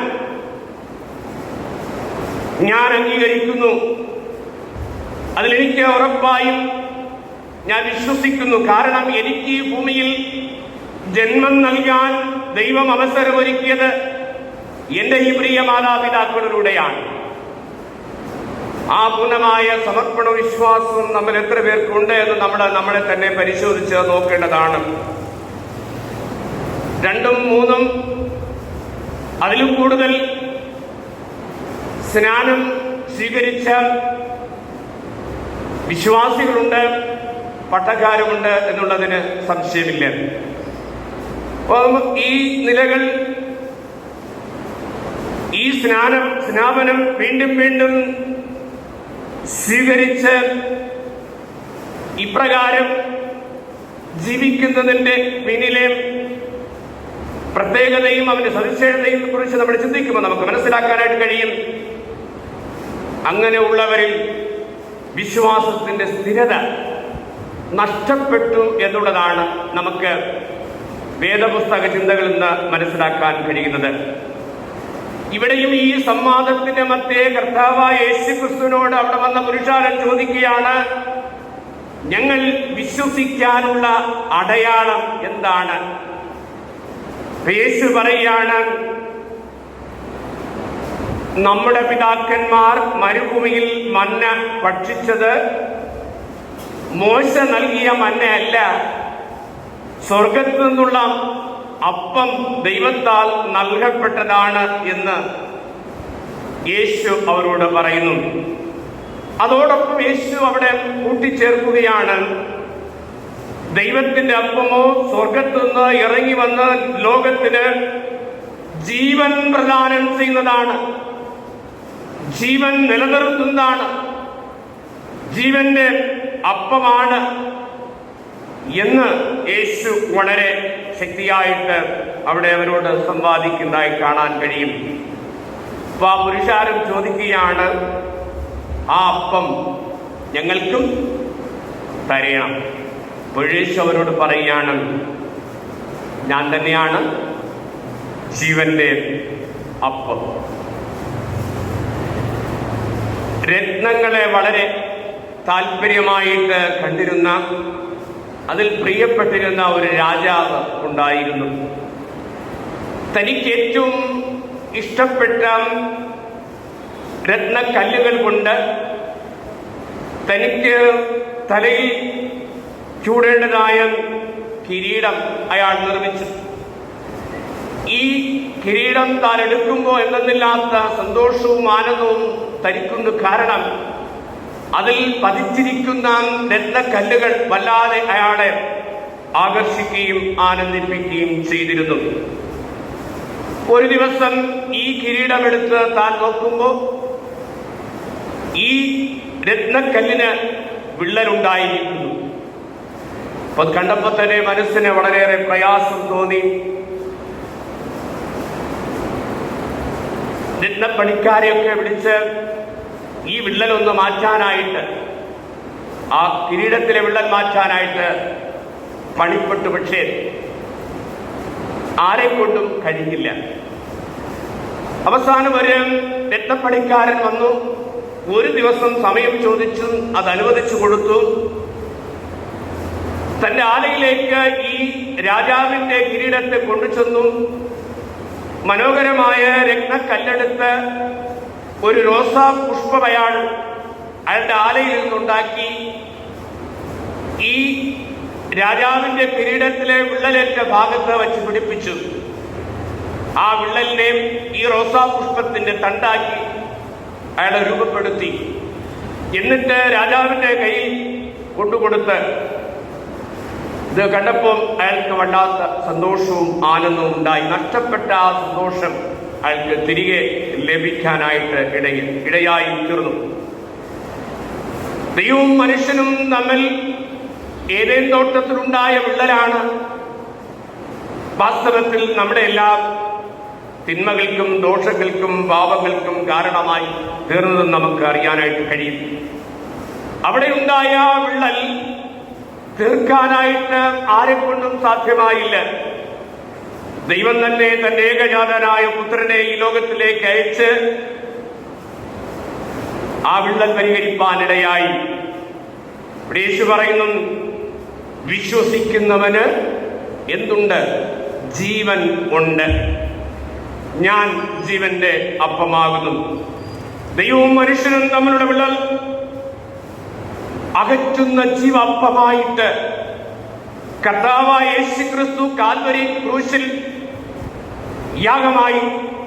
[SPEAKER 2] ഞാൻ അംഗീകരിക്കുന്നു. അതിലെനിക്ക് ഉറപ്പായും ഞാൻ വിശ്വസിക്കുന്നു. കാരണം എനിക്ക് ഈ ഭൂമിയിൽ ജന്മം നൽകാൻ ദൈവം അവസരമൊരുക്കിയത് എൻ്റെ ഈ പ്രിയ മാതാപിതാക്കളിലൂടെയാണ്. ആ പൂർണ്ണമായ സമർപ്പണ വിശ്വാസം നമ്മൾ എത്ര പേർക്കുണ്ട് എന്ന് നമ്മളെ തന്നെ പരിശോധിച്ച് നോക്കേണ്ടതാണ്. 2ഉം 3ഉം അതിലും കൂടുതൽ സ്നാനം സ്വീകരിച്ച വിശ്വാസികളുണ്ട്, പട്ടക്കാരുമുണ്ട് എന്നുള്ളതിന് സംശയമില്ല. ഈ നിലകൾ, ഈ സ്നാപനം വീണ്ടും വീണ്ടും സ്വീകരിച്ച് ഇപ്രകാരം ജീവിക്കുന്നതിന്റെ പിന്നിലെ പ്രത്യേകതയും അവന്റെ സവിശേഷതയും കുറിച്ച് നമ്മൾ ചിന്തിക്കുമ്പോൾ നമുക്ക് മനസ്സിലാക്കാനായിട്ട് കഴിയും. അങ്ങനെയുള്ളവരിൽ വിശ്വാസത്തിന്റെ സ്ഥിരത നഷ്ടപ്പെട്ടു എന്നുള്ളതാണ് നമുക്ക് വേദപുസ്തക ചിന്തകളിൽ നിന്ന് മനസ്സിലാക്കാൻ കഴിയുന്നത്. ഇവിടെയും ഈ സംവാദത്തിന്റെ മധ്യേ കർത്താവായ യേശുക്രിസ്തുവിനോട് അവിടെ വന്ന പുരുഷാരൻ ചോദിക്കുകയാണ്, ഞങ്ങൾ വിശ്വസിക്കാനുള്ള അടയാളം എന്താണ്? യേശു പറയുകയാണ്, നമ്മുടെ പിതാക്കന്മാർ മരുഭൂമിയിൽ മന്ന ഭക്ഷിച്ചത് മോശ നൽകിയ മന്നയല്ല, സ്വർഗത്തു നിന്നുള്ള അപ്പം ദൈവത്താൽ നൽകപ്പെട്ടതാണ് എന്ന് യേശു അവരോട് പറയുന്നു. അതോടൊപ്പം യേശു അവിടെ കൂട്ടിച്ചേർക്കുകയാണ്, ദൈവത്തിന്റെ അപ്പമോ സ്വർഗത്തു നിന്ന് ഇറങ്ങി വന്ന് ലോകത്തിന് ജീവൻ പ്രദാനം ചെയ്യുന്നതാണ്, ജീവൻ നിലനിർത്തുന്നതാണ്, ജീവന്റെ അപ്പമാണ് എന്ന് യേശു വളരെ ശക്തിയായിട്ട് അവിടെ അവരോട് സംവാദിക്കുന്നതായി കാണാൻ കഴിയും. അപ്പൊ ആ പുരുഷാരം ചോദിക്കുകയാണ്, ആ അപ്പം ഞങ്ങൾക്കും തരയണം. യേശു അവരോട് പറയുകയാണ്, ഞാൻ തന്നെയാണ് ജീവന്റെ അപ്പം. രത്നങ്ങളെ വളരെ താല്പര്യമായിട്ട് കണ്ടിരുന്ന, അതിൽ പ്രിയപ്പെട്ടിരുന്ന ഒരു രാജാവ് ഉണ്ടായിരുന്നു. തനിക്ക് ഏറ്റവും ഇഷ്ടപ്പെട്ട രത്നക്കല്ലുകൾ കൊണ്ട് തനിക്ക് തലയിൽ ചൂടേണ്ടതായ കിരീടം അയാൾ നിർമ്മിച്ചു. ഈ കിരീടം താൻ എടുക്കുമ്പോൾ എന്തെന്നില്ലാത്ത സന്തോഷവും ആനന്ദവും തനിക്കുന്നു. കാരണം അതിൽ പതിച്ചിരിക്കുന്ന രത്നക്കല്ലുകൾ വല്ലാതെ അയാളെ ആകർഷിക്കുകയും ആനന്ദിപ്പിക്കുകയും ചെയ്തിരുന്നു. ഒരു ദിവസം ഈ കിരീടമെടുത്ത് താൻ നോക്കുമ്പോൾ ഈ രത്നക്കല്ലിന് വിള്ളലുണ്ടായിരിക്കുന്നു. അപ്പൊ കണ്ടപ്പോൾ തന്നെ മനസ്സിന് വളരെയേറെ പ്രയാസം തോന്നി. രത്നപ്പണിക്കാരെയൊക്കെ വിളിച്ച് ഈ വിള്ളലൊന്ന് മാറ്റാനായിട്ട്, ആ കിരീടത്തിലെ വിള്ളൽ മാറ്റാനായിട്ട് പണിപ്പെട്ടു. പക്ഷേ ആരെക്കൊണ്ടും കഴിഞ്ഞില്ല. അവസാനം ഒരു രത്നപ്പണിക്കാരൻ വന്നു. ഒരു ദിവസം സമയം ചോദിച്ചു, അത് അനുവദിച്ചു കൊടുത്തു. തന്റെ ആലയിലേക്ക് ഈ രാജാവിന്റെ കിരീടത്തെ കൊണ്ടുചെന്നു. മനോഹരമായ രത്നക്കല്ലെടുത്ത് ഒരു റോസാ പുഷ്പം അയാളുടെ ആലയിൽ നിന്നുണ്ടാക്കി ഈ രാജാവിന്റെ കിരീടത്തിലെ വിള്ളലേറ്റ ഭാഗത്ത് വച്ച് പിടിപ്പിച്ചു. ആ വിള്ളലിനെ ഈ റോസാ പുഷ്പത്തിന്റെ തണ്ടാക്കി അയാളെ രൂപപ്പെടുത്തി. എന്നിട്ട് രാജാവിന്റെ കയ്യിൽ കൊണ്ടുകൊടുത്ത് ഇത് കണ്ടപ്പോൾ അയാൾക്ക് വല്ലാത്ത സന്തോഷവും ആനന്ദവും ഉണ്ടായി. നഷ്ടപ്പെട്ട ആ സന്തോഷം അയാൾക്ക് തിരികെ ലഭിക്കാനായിട്ട് ഇടയായി തീർന്നു. ദൈവവും മനുഷ്യനും തമ്മിൽ ഏതേൻ തോട്ടത്തിലുണ്ടായ വിള്ളലാണ് വാസ്തവത്തിൽ നമ്മുടെ എല്ലാ തിന്മകൾക്കും ദോഷങ്ങൾക്കും പാപങ്ങൾക്കും കാരണമായി തീർന്നതെന്ന് നമുക്ക് അറിയാനായിട്ട് കഴിയും. അവിടെ ഉണ്ടായ വിള്ളൽ തീർക്കാനായിട്ട് ആരെക്കൊണ്ടും സാധ്യമായില്ല. ദൈവം തന്നെ തന്റെ ഏകജാതനായ പുത്രനെ ഈ ലോകത്തിലേക്ക് അയച്ച് ആ വിള്ളൽ പരിഹരിപ്പാനിടയായി. യേശു പറയുന്നു, വിശ്വസിക്കുന്നവന് എന്തുണ്ട്? ജീവൻ ഉണ്ട്. ഞാൻ ജീവന്റെ അപ്പമാകുന്നു. ദൈവവും മനുഷ്യനും തമ്മിലുള്ള വിള്ളൽ അകറ്റുന്ന ജീവപ്പമായിട്ട് കർത്താവായ യേശുക്രിസ്തു കാൽവരി ക്രൂശിൽ യാഗമായി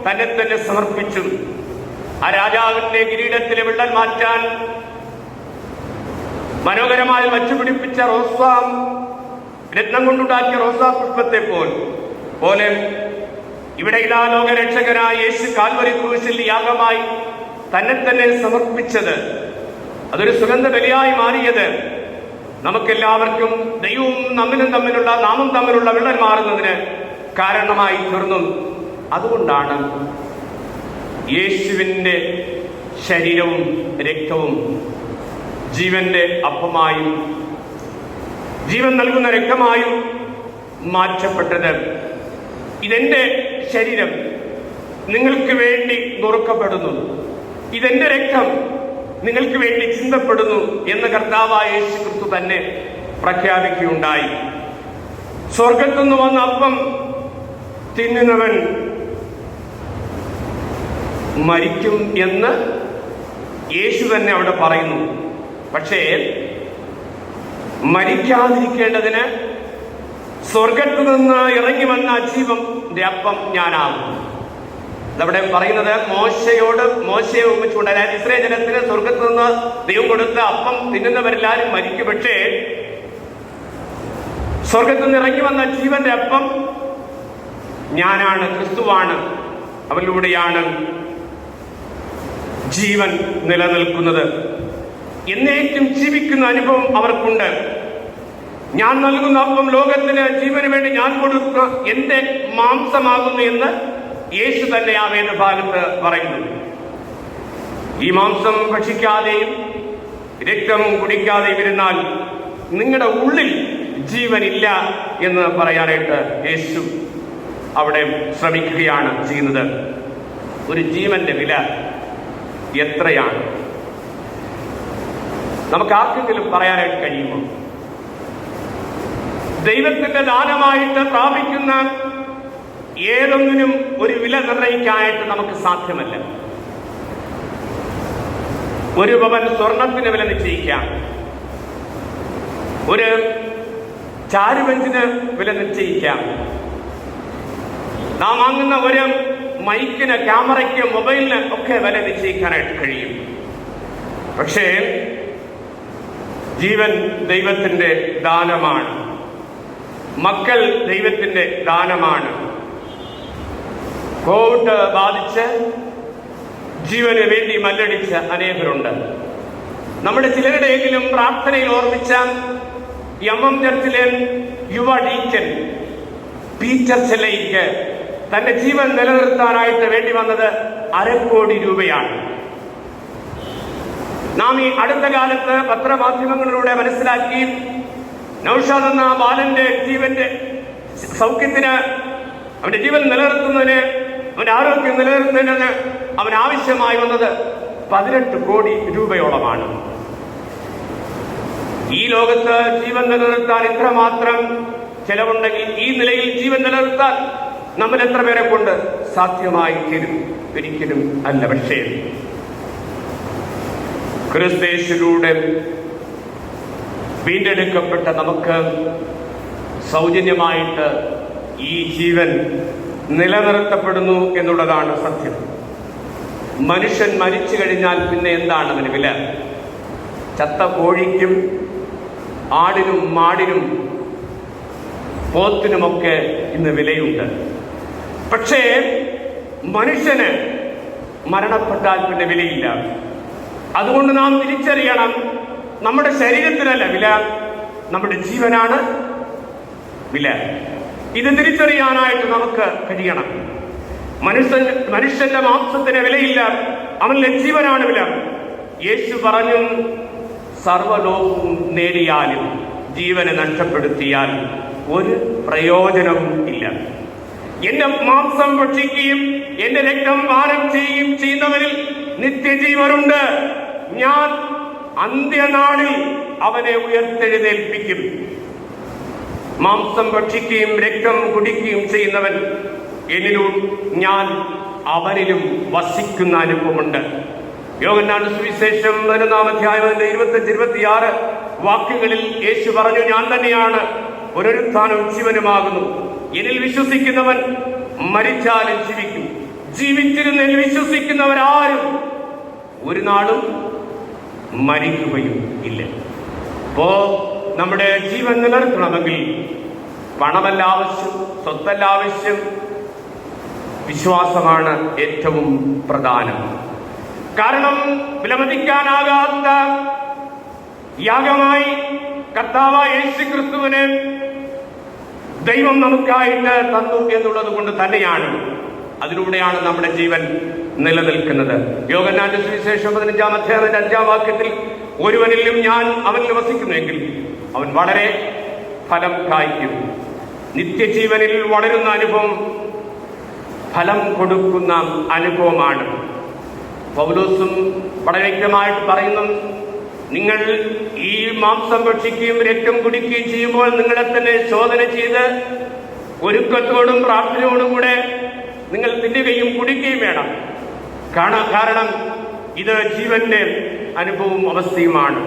[SPEAKER 2] തന്നെ സമർപ്പിച്ചു. ആ രാജാവിന്റെ കിരീടത്തിലെ വിള്ളൽ മാറ്റാൻ മനോഹരമായി വച്ചുപിടിപ്പിച്ച റോസാ രത്നം കൊണ്ടുണ്ടാക്കിയ റോസാ പുഷ്പത്തെ പോലെ ഇവിടെ ഇതാ ലോകരക്ഷകനായ യേശു കാൽവരി ക്രൂശിൽ യാഗമായി തന്നെ സമർപ്പിച്ചത്, അതൊരു സുഗന്ധ ബലിയായി മാറിയത് നമുക്കെല്ലാവർക്കും ദൈവവും നാമും തമ്മിലുള്ള വിള്ളൽ മാറുന്നതിന് കാരണമായി തീർന്നു. അതുകൊണ്ടാണ് യേശുവിൻ്റെ ശരീരവും രക്തവും ജീവന്റെ അപ്പമായും ജീവൻ നൽകുന്ന രക്തമായും മാറ്റപ്പെട്ടത്. ഇതെന്റെ ശരീരം നിങ്ങൾക്ക് വേണ്ടി നുറുക്കപ്പെടുന്നു, ഇതെന്റെ രക്തം നിങ്ങൾക്ക് വേണ്ടി ചിന്തപ്പെടുന്നു എന്ന് കർത്താവായ യേശുക്രിസ്തു തന്നെ പ്രഖ്യാപിക്കുകയുണ്ടായി. സ്വർഗത്തുനിന്ന് വന്ന അപ്പം തിന്നുന്നവൻ മരിക്കും എന്ന് യേശു തന്നെ അവിടെ പറയുന്നു. പക്ഷേ മരിക്കാതിരിക്കേണ്ടതിന് സ്വർഗത്തു നിന്ന് ഇറങ്ങി വന്ന ജീവന്റെ അപ്പം ഞാനാകും. അതവിടെ പറയുന്നത് മോശയെ ഉപമിച്ചുകൊണ്ട്, അതായത് ഇസ്രായേൽ ജനത്തിന് സ്വർഗത്തു നിന്ന് ദൈവം കൊടുത്ത അപ്പം തിന്നുന്നവരെല്ലാവരും മരിക്കും. പക്ഷേ സ്വർഗത്തു നിന്ന് ഇറങ്ങി വന്ന ജീവന്റെ അപ്പം ഞാനാണ്, ക്രിസ്തുവാണ്. അവരിലൂടെയാണ് ജീവൻ നിലനിൽക്കുന്നത്. എന്നേക്കും ജീവിക്കുന്ന അനുഭവം അവർക്കുണ്ട്. ഞാൻ നൽകുന്ന അപ്പം ലോകത്തിന് ജീവന് വേണ്ടി ഞാൻ കൊടുക്കുക എന്റെ മാംസമാകുന്നു എന്ന് യേശു തന്നെ ആ വേദഭാഗത്ത് പറയുന്നു. ഈ മാംസം ഭക്ഷിക്കാതെയും രക്തം കുടിക്കാതെയും ഇരുന്നാൽ നിങ്ങളുടെ ഉള്ളിൽ ജീവനില്ല എന്ന് പറയാനായിട്ട് യേശു അവിടെ ശ്രമിക്കുകയാണ് ചെയ്യുന്നത്. ഒരു ജീവന്റെ വില എത്രയാണ്? നമുക്ക് ആർക്കെങ്കിലും പറയാനായിട്ട് കഴിയുമോ? ദൈവത്തിന്റെ ദാനമായിട്ട് പ്രാപിക്കുന്ന ഏതൊന്നിനും ഒരു വില നിർണ്ണയിക്കാനായിട്ട് നമുക്ക് സാധ്യമല്ല. ഒരു പവൻ സ്വർണത്തിന് വില നിശ്ചയിക്കാം, ഒരു ചാരുബെഞ്ചിന് വില നിശ്ചയിക്കാം, നാം വാങ്ങുന്ന ഒരു മൈക്കിന്, ക്യാമറയ്ക്ക്, മൊബൈലിന് ഒക്കെ വില നിശ്ചയിക്കാനായിട്ട് കഴിയും. പക്ഷേ ജീവൻ ദൈവത്തിന്റെ ദാനമാണ്, മക്കൾ ദൈവത്തിന്റെ ദാനമാണ്. കോവിഡ് ബാധിച്ച് ജീവന് വേണ്ടി മല്ലടിച്ച അനേകരുണ്ട്. നമ്മുടെ ചിലരുടെയെങ്കിലും പ്രാർത്ഥനയിൽ ഓർമ്മിച്ച എം ചർച്ചിലെ യുവ ഡീക്കൻ പീറ്റർ ചെല്ലയ്ക്ക് തന്റെ ജീവൻ നിലനിർത്താനായിട്ട് വേണ്ടി വന്നത് 1/2 കോടി രൂപയാണ്. നാം ഈ അടുത്ത കാലത്ത് പത്രമാധ്യമങ്ങളിലൂടെ മനസ്സിലാക്കി, നൗഷാദ് എന്ന ബാലന്റെ ജീവന്റെ സൗഖ്യത്തിന്, അവന്റെ ജീവൻ നിലനിർത്തുന്നതിന്, അവന്റെ ആരോഗ്യം നിലനിർത്തുന്നതിന് അവൻ ആവശ്യമായി വന്നത് 18 കോടി രൂപയോളമാണ്. ഈ ലോകത്ത് ജീവൻ നിലനിർത്താൻ ഇത്രമാത്രം ചെലവുണ്ടെങ്കിൽ ഈ നിലയിൽ ജീവൻ നിലനിർത്താൻ നമ്മൾ എത്ര പേരെ കൊണ്ട് സാധ്യമായി തീരും? ഒരിക്കലും അല്ല. പക്ഷേ ക്രിസ്തുവിലൂടെ വീണ്ടെടുക്കപ്പെട്ട നമുക്ക് സൗജന്യമായിട്ട് ഈ ജീവൻ നിലനിർത്തപ്പെടുന്നു എന്നുള്ളതാണ് സത്യം. മനുഷ്യൻ മരിച്ചു കഴിഞ്ഞാൽ പിന്നെ എന്താണ് അവന് വില? ചത്ത കോഴിക്കും ആടിനും മാടിനും പോത്തിനുമൊക്കെ ഇന്ന് വിലയുണ്ട്. പക്ഷേ മനുഷ്യന് മരണപ്പെട്ടാൽ പിന്നെ വിലയില്ല. അതുകൊണ്ട് നാം തിരിച്ചറിയണം, നമ്മുടെ ശരീരത്തിനല്ല വില, നമ്മുടെ ജീവനാണ് വില. ഇത് തിരിച്ചറിയാനായിട്ട് നമുക്ക് കഴിയണം. മനുഷ്യന്റെ മാംസത്തിന് വിലയില്ല, അവന്റെ ജീവനാണ് വില. യേശു പറഞ്ഞു, സർവ്വലോകവും നേടിയാലും ജീവനെ നഷ്ടപ്പെടുത്തിയാൽ ഒരു പ്രയോജനവും ഇല്ല. എന്റെ മാംസം ഭക്ഷിക്കുകയും എന്റെ രക്തം പാനം ചെയ്യുകയും ചെയ്യുന്നവരിൽ നിത്യജീവനുണ്ട്. ഞാൻ അന്ത്യനാളിൽ അവനെ ഉയർത്തെഴുന്നേൽപ്പിക്കും. മാംസം ഭക്ഷിക്കുകയും രക്തം കുടിക്കുകയും ചെയ്യുന്നവൻ എന്നിലും ഞാൻ അവനിലും വസിക്കുന്ന അനുഭവമുണ്ട്. യോഹന്നാന്റെ സുവിശേഷം 11-ാം അധ്യായം 25-26 വാക്യങ്ങളിൽ യേശു പറഞ്ഞു, ഞാൻ തന്നെയാണ് പുനരുത്ഥാനവും ജീവനുമാകുന്നു. എന്നിൽ വിശ്വസിക്കുന്നവൻ മരിച്ചാലും ജീവിക്കും. ജീവിച്ചിരുന്നതിൽ വിശ്വസിക്കുന്നവരാരും ഒരു നാളും മരിക്കുകയും ഇല്ല. അപ്പോ നമ്മുടെ ജീവൻ നിലനിർത്തണമെങ്കിൽ പണമല്ല ആവശ്യം, സ്വത്തല്ല ആവശ്യം, വിശ്വാസമാണ് ഏറ്റവും പ്രധാനം. കാരണം വിലമതിക്കാനാകാത്ത യാഗമായി കർത്താവായ യേശുക്രിസ്തുവിനെ ദൈവം നമുക്കായിട്ട് തന്നു എന്നുള്ളത് കൊണ്ട് തന്നെയാണ്, അതിലൂടെയാണ് നമ്മുടെ ജീവൻ നിലനിൽക്കുന്നത്. യോഹന്നാന്റെ സുവിശേഷം 15-ാം അധ്യായം 5-ാം വാക്യത്തിൽ, ഒരുവനിലും ഞാൻ അവനിൽ വസിക്കുന്നുവെങ്കിൽ അവൻ വളരെ ഫലം കായ്ക്കും. നിത്യജീവനിൽ വളരുന്ന അനുഭവം ഫലം കൊടുക്കുന്ന അനുഭവമാണ്. പൗലോസും വളരെ വ്യക്തമായിട്ട് പറയുന്നു, നിങ്ങൾ ഈ മാംസം ഭക്ഷിക്കുകയും രക്തം കുടിക്കുകയും ചെയ്യുമ്പോൾ നിങ്ങളെ തന്നെ ശോധന ചെയ്ത് ഒരുക്കത്തോടും പ്രാർത്ഥനയോടും കൂടെ നിങ്ങൾ തിന്നുകയും കുടിക്കുകയും വേണം. കാരണം ഇത് ജീവന്റെ അനുഭവവും അവസ്ഥയുമാണ്.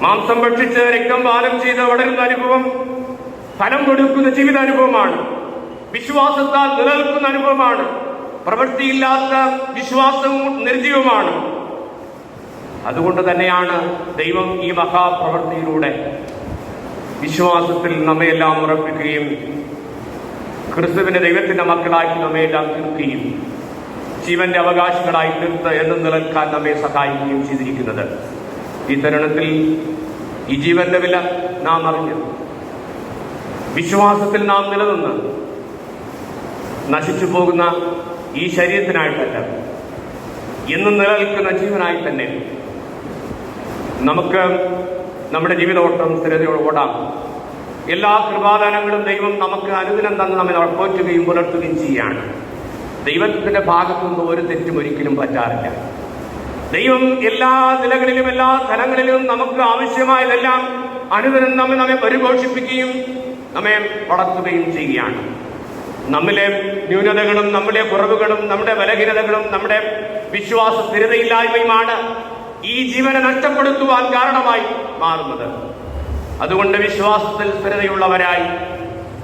[SPEAKER 2] മാംസം ഭക്ഷിച്ച് രക്തം പാനം ചെയ്ത് വളരുന്ന അനുഭവം ഫലം കൊടുക്കുന്ന ജീവിതാനുഭവമാണ്. വിശ്വാസത്താൽ നിലനിൽക്കുന്ന അനുഭവമാണ്. പ്രവൃത്തിയില്ലാത്ത വിശ്വാസവും നിർജീവമാണ്. അതുകൊണ്ട് തന്നെയാണ് ദൈവം ഈ മഹാപ്രവൃത്തിയിലൂടെ വിശ്വാസത്തിൽ നമ്മയെല്ലാം ഉറപ്പിക്കുകയും ക്രിസ്തുവിന്റെ ദൈവത്തിന്റെ മക്കളാക്കി നമ്മയെല്ലാം തീർക്കുകയും ജീവന്റെ അവകാശികളായി തീർത്ത് എന്നും നിലനിൽക്കാൻ നമ്മെ സഹായിക്കുകയും ചെയ്തിരിക്കുന്നത്. ഈ തരുണത്തിൽ ഈ ജീവന്റെ വില നാം അറിഞ്ഞു വിശ്വാസത്തിൽ നാം നിലനിന്ന് നശിച്ചു പോകുന്ന ഈ ശരീരത്തിനായിട്ടല്ല, എന്നും നിലനിൽക്കുന്ന ജീവനായി തന്നെ നമുക്ക് നമ്മുടെ ജീവിതോട്ടം സ്ഥിരതയോടെ ഓടാം. എല്ലാ കൃപാദാനങ്ങളും ദൈവം നമുക്ക് അനുദിനം തന്ന് നമ്മെ പോറ്റുകയും പുലർത്തുകയും ചെയ്യുകയാണ്. ദൈവത്തിന്റെ ഭാഗത്തുനിന്ന് ഒരു തെറ്റും ഒരിക്കലും പറ്റാറില്ല. ദൈവം എല്ലാ നിലകളിലും എല്ലാ തലങ്ങളിലും നമുക്ക് ആവശ്യമായതെല്ലാം അനുദിനം നമ്മെ പരിപോഷിപ്പിക്കുകയും നമ്മെ വളർത്തുകയും ചെയ്യുകയാണ്. നമ്മിലെ ന്യൂനതകളും നമ്മുടെ കുറവുകളും നമ്മുടെ ബലഹീനതകളും നമ്മുടെ വിശ്വാസ സ്ഥിരതയില്ലായ്മയുമാണ് ഈ ജീവനെ നഷ്ടപ്പെടുത്തുവാൻ കാരണമായി മാറുന്നത്. അതുകൊണ്ട് വിശ്വാസത്തിൽ സ്ഥിരതയുള്ളവരായി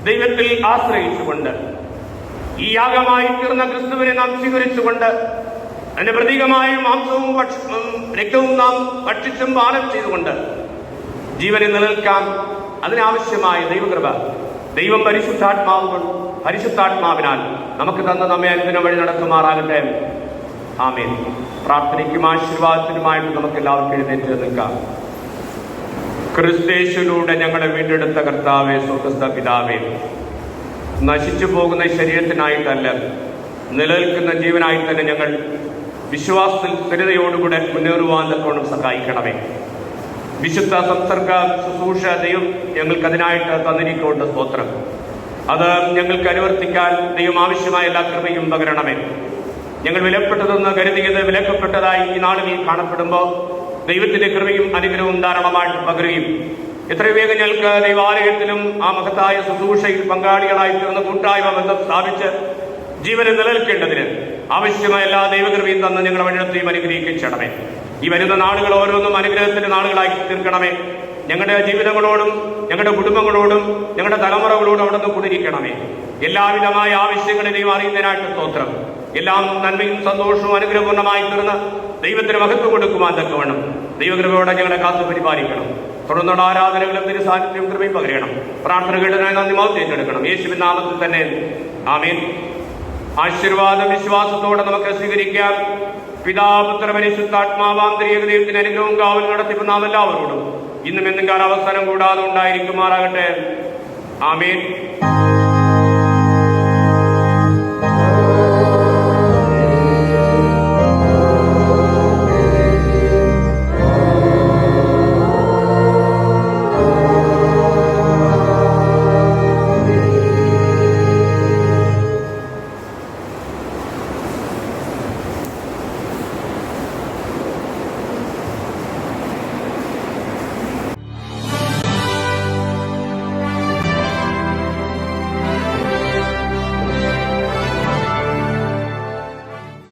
[SPEAKER 2] ദൈവത്തിൽ ആശ്രയിച്ചുകൊണ്ട് ഈ യാഗമായി തീർന്ന ക്രിസ്തുവിനെ നാം സ്വീകരിച്ചുകൊണ്ട് അതിന്റെ പ്രതീകമായ മാംസവും രക്തവും നാം ഭക്ഷിച്ചും പാനം ചെയ്തുകൊണ്ട് ജീവനെ നിലനിൽക്കാൻ അതിനാവശ്യമായ ദൈവകൃപ ദൈവം പരിശുദ്ധാത്മാവിനാൽ നമുക്ക് തന്ന നമ്മെ അനുദിനം വഴി നടത്തുമാറാകട്ടെ. ആമേൻ. പ്രാർത്ഥനയ്ക്കും ആശീർവാദത്തിനുമായിട്ട് നമുക്ക് എല്ലാവർക്കും എഴുന്നേറ്റ് നിൽക്കാം. ക്രിസ്തേശുവിലൂടെ ഞങ്ങളെ വീണ്ടെടുത്ത കർത്താവേ, സ്വർഗ്ഗസ്ഥ പിതാവേ, നശിച്ചു പോകുന്ന ശരീരത്തിനായിട്ടല്ല, നിലനിൽക്കുന്ന ജീവനായി തന്നെ ഞങ്ങൾ വിശ്വാസത്തിൽ സ്ഥിരതയോടുകൂടെ മുന്നേറുവാൻ തക്കവണ്ണം സഹായിക്കണമേ. വിശുദ്ധ സംസർഗ ശുശ്രൂഷ ദൈവം ഞങ്ങൾക്ക് അതിനായിട്ട് തന്നിരിക്കൊണ്ട് സ്തോത്രം. അത് ഞങ്ങൾക്ക് അനുവർത്തിക്കാൻ ദൈവം ആവശ്യമായ എല്ലാ കൃപയും പകരണമേ. ഞങ്ങൾ വിലപ്പെട്ടതെന്ന് കരുതിയത് വിലക്കപ്പെട്ടതായി ഈ നാളുകളിൽ കാണപ്പെടുമ്പോൾ ദൈവത്തിന്റെ കൃപയും അനുഗ്രഹവും ധാരാളമായിട്ട് പകരുകയും എത്രയും വേഗം ഞങ്ങൾക്ക് ദൈവാലയത്തിലും ആ മഹത്തായ ശുശ്രൂഷയിൽ പങ്കാളികളായി തീർന്ന കൂട്ടായ്മ ബന്ധം സ്ഥാപിച്ച് ജീവനെ നിലനിൽക്കേണ്ടതിന് ആവശ്യമായ എല്ലാ ദൈവകൃപയും തന്ന് ഞങ്ങളുടെ വഴിയെയും അനുഗ്രഹിക്കണമേ. ഈ വരുന്ന നാളുകൾ ഓരോന്നും അനുഗ്രഹത്തിന്റെ നാളുകളായി തീർക്കണമേ. ഞങ്ങളുടെ ജീവിതങ്ങളോടും ഞങ്ങളുടെ കുടുംബങ്ങളോടും ഞങ്ങളുടെ തലമുറകളോടും അവിടെ നിന്ന് കൂടിയിരിക്കണമേ. എല്ലാവിധമായ ആവശ്യങ്ങളെയും അറിയുന്നതിനായിട്ട് സ്തോത്രം. എല്ലാം നന്മയും സന്തോഷവും അനുഗ്രഹപൂർണ്ണമായി തീർന്ന് ദൈവത്തിന് മഹത്വം കൊടുക്കുവാൻ തക്കവണ്ണം ദൈവകൃപയോടെ ഞങ്ങളെ കാത്തു പരിപാലിക്കണം. തുടർന്നുള്ള ആരാധനകളും തിരു സാന്നിധ്യവും കൃപയും പകരണം. പ്രാർത്ഥനകളുടേതായി നന്ദി ഏറ്റെടുക്കണം. യേശുവിൻ നാമത്തിൽ തന്നെ ആമേൻ. ആശീർവാദം വിശ്വാസത്തോടെ നമുക്ക് സ്വീകരിക്കാം. പിതാപുത്ര പരിശുദ്ധാത്മാവാന്തരിക ദൈവത്തിന് അനുഗ്രഹവും കാവൽ നടത്തിപ്പ് നാം എല്ലാവരോടും ഇന്നും എന്നും കാലാവസാനം കൂടാതെ ഉണ്ടായിരിക്കുമാറാകട്ടെ. ആമേൻ.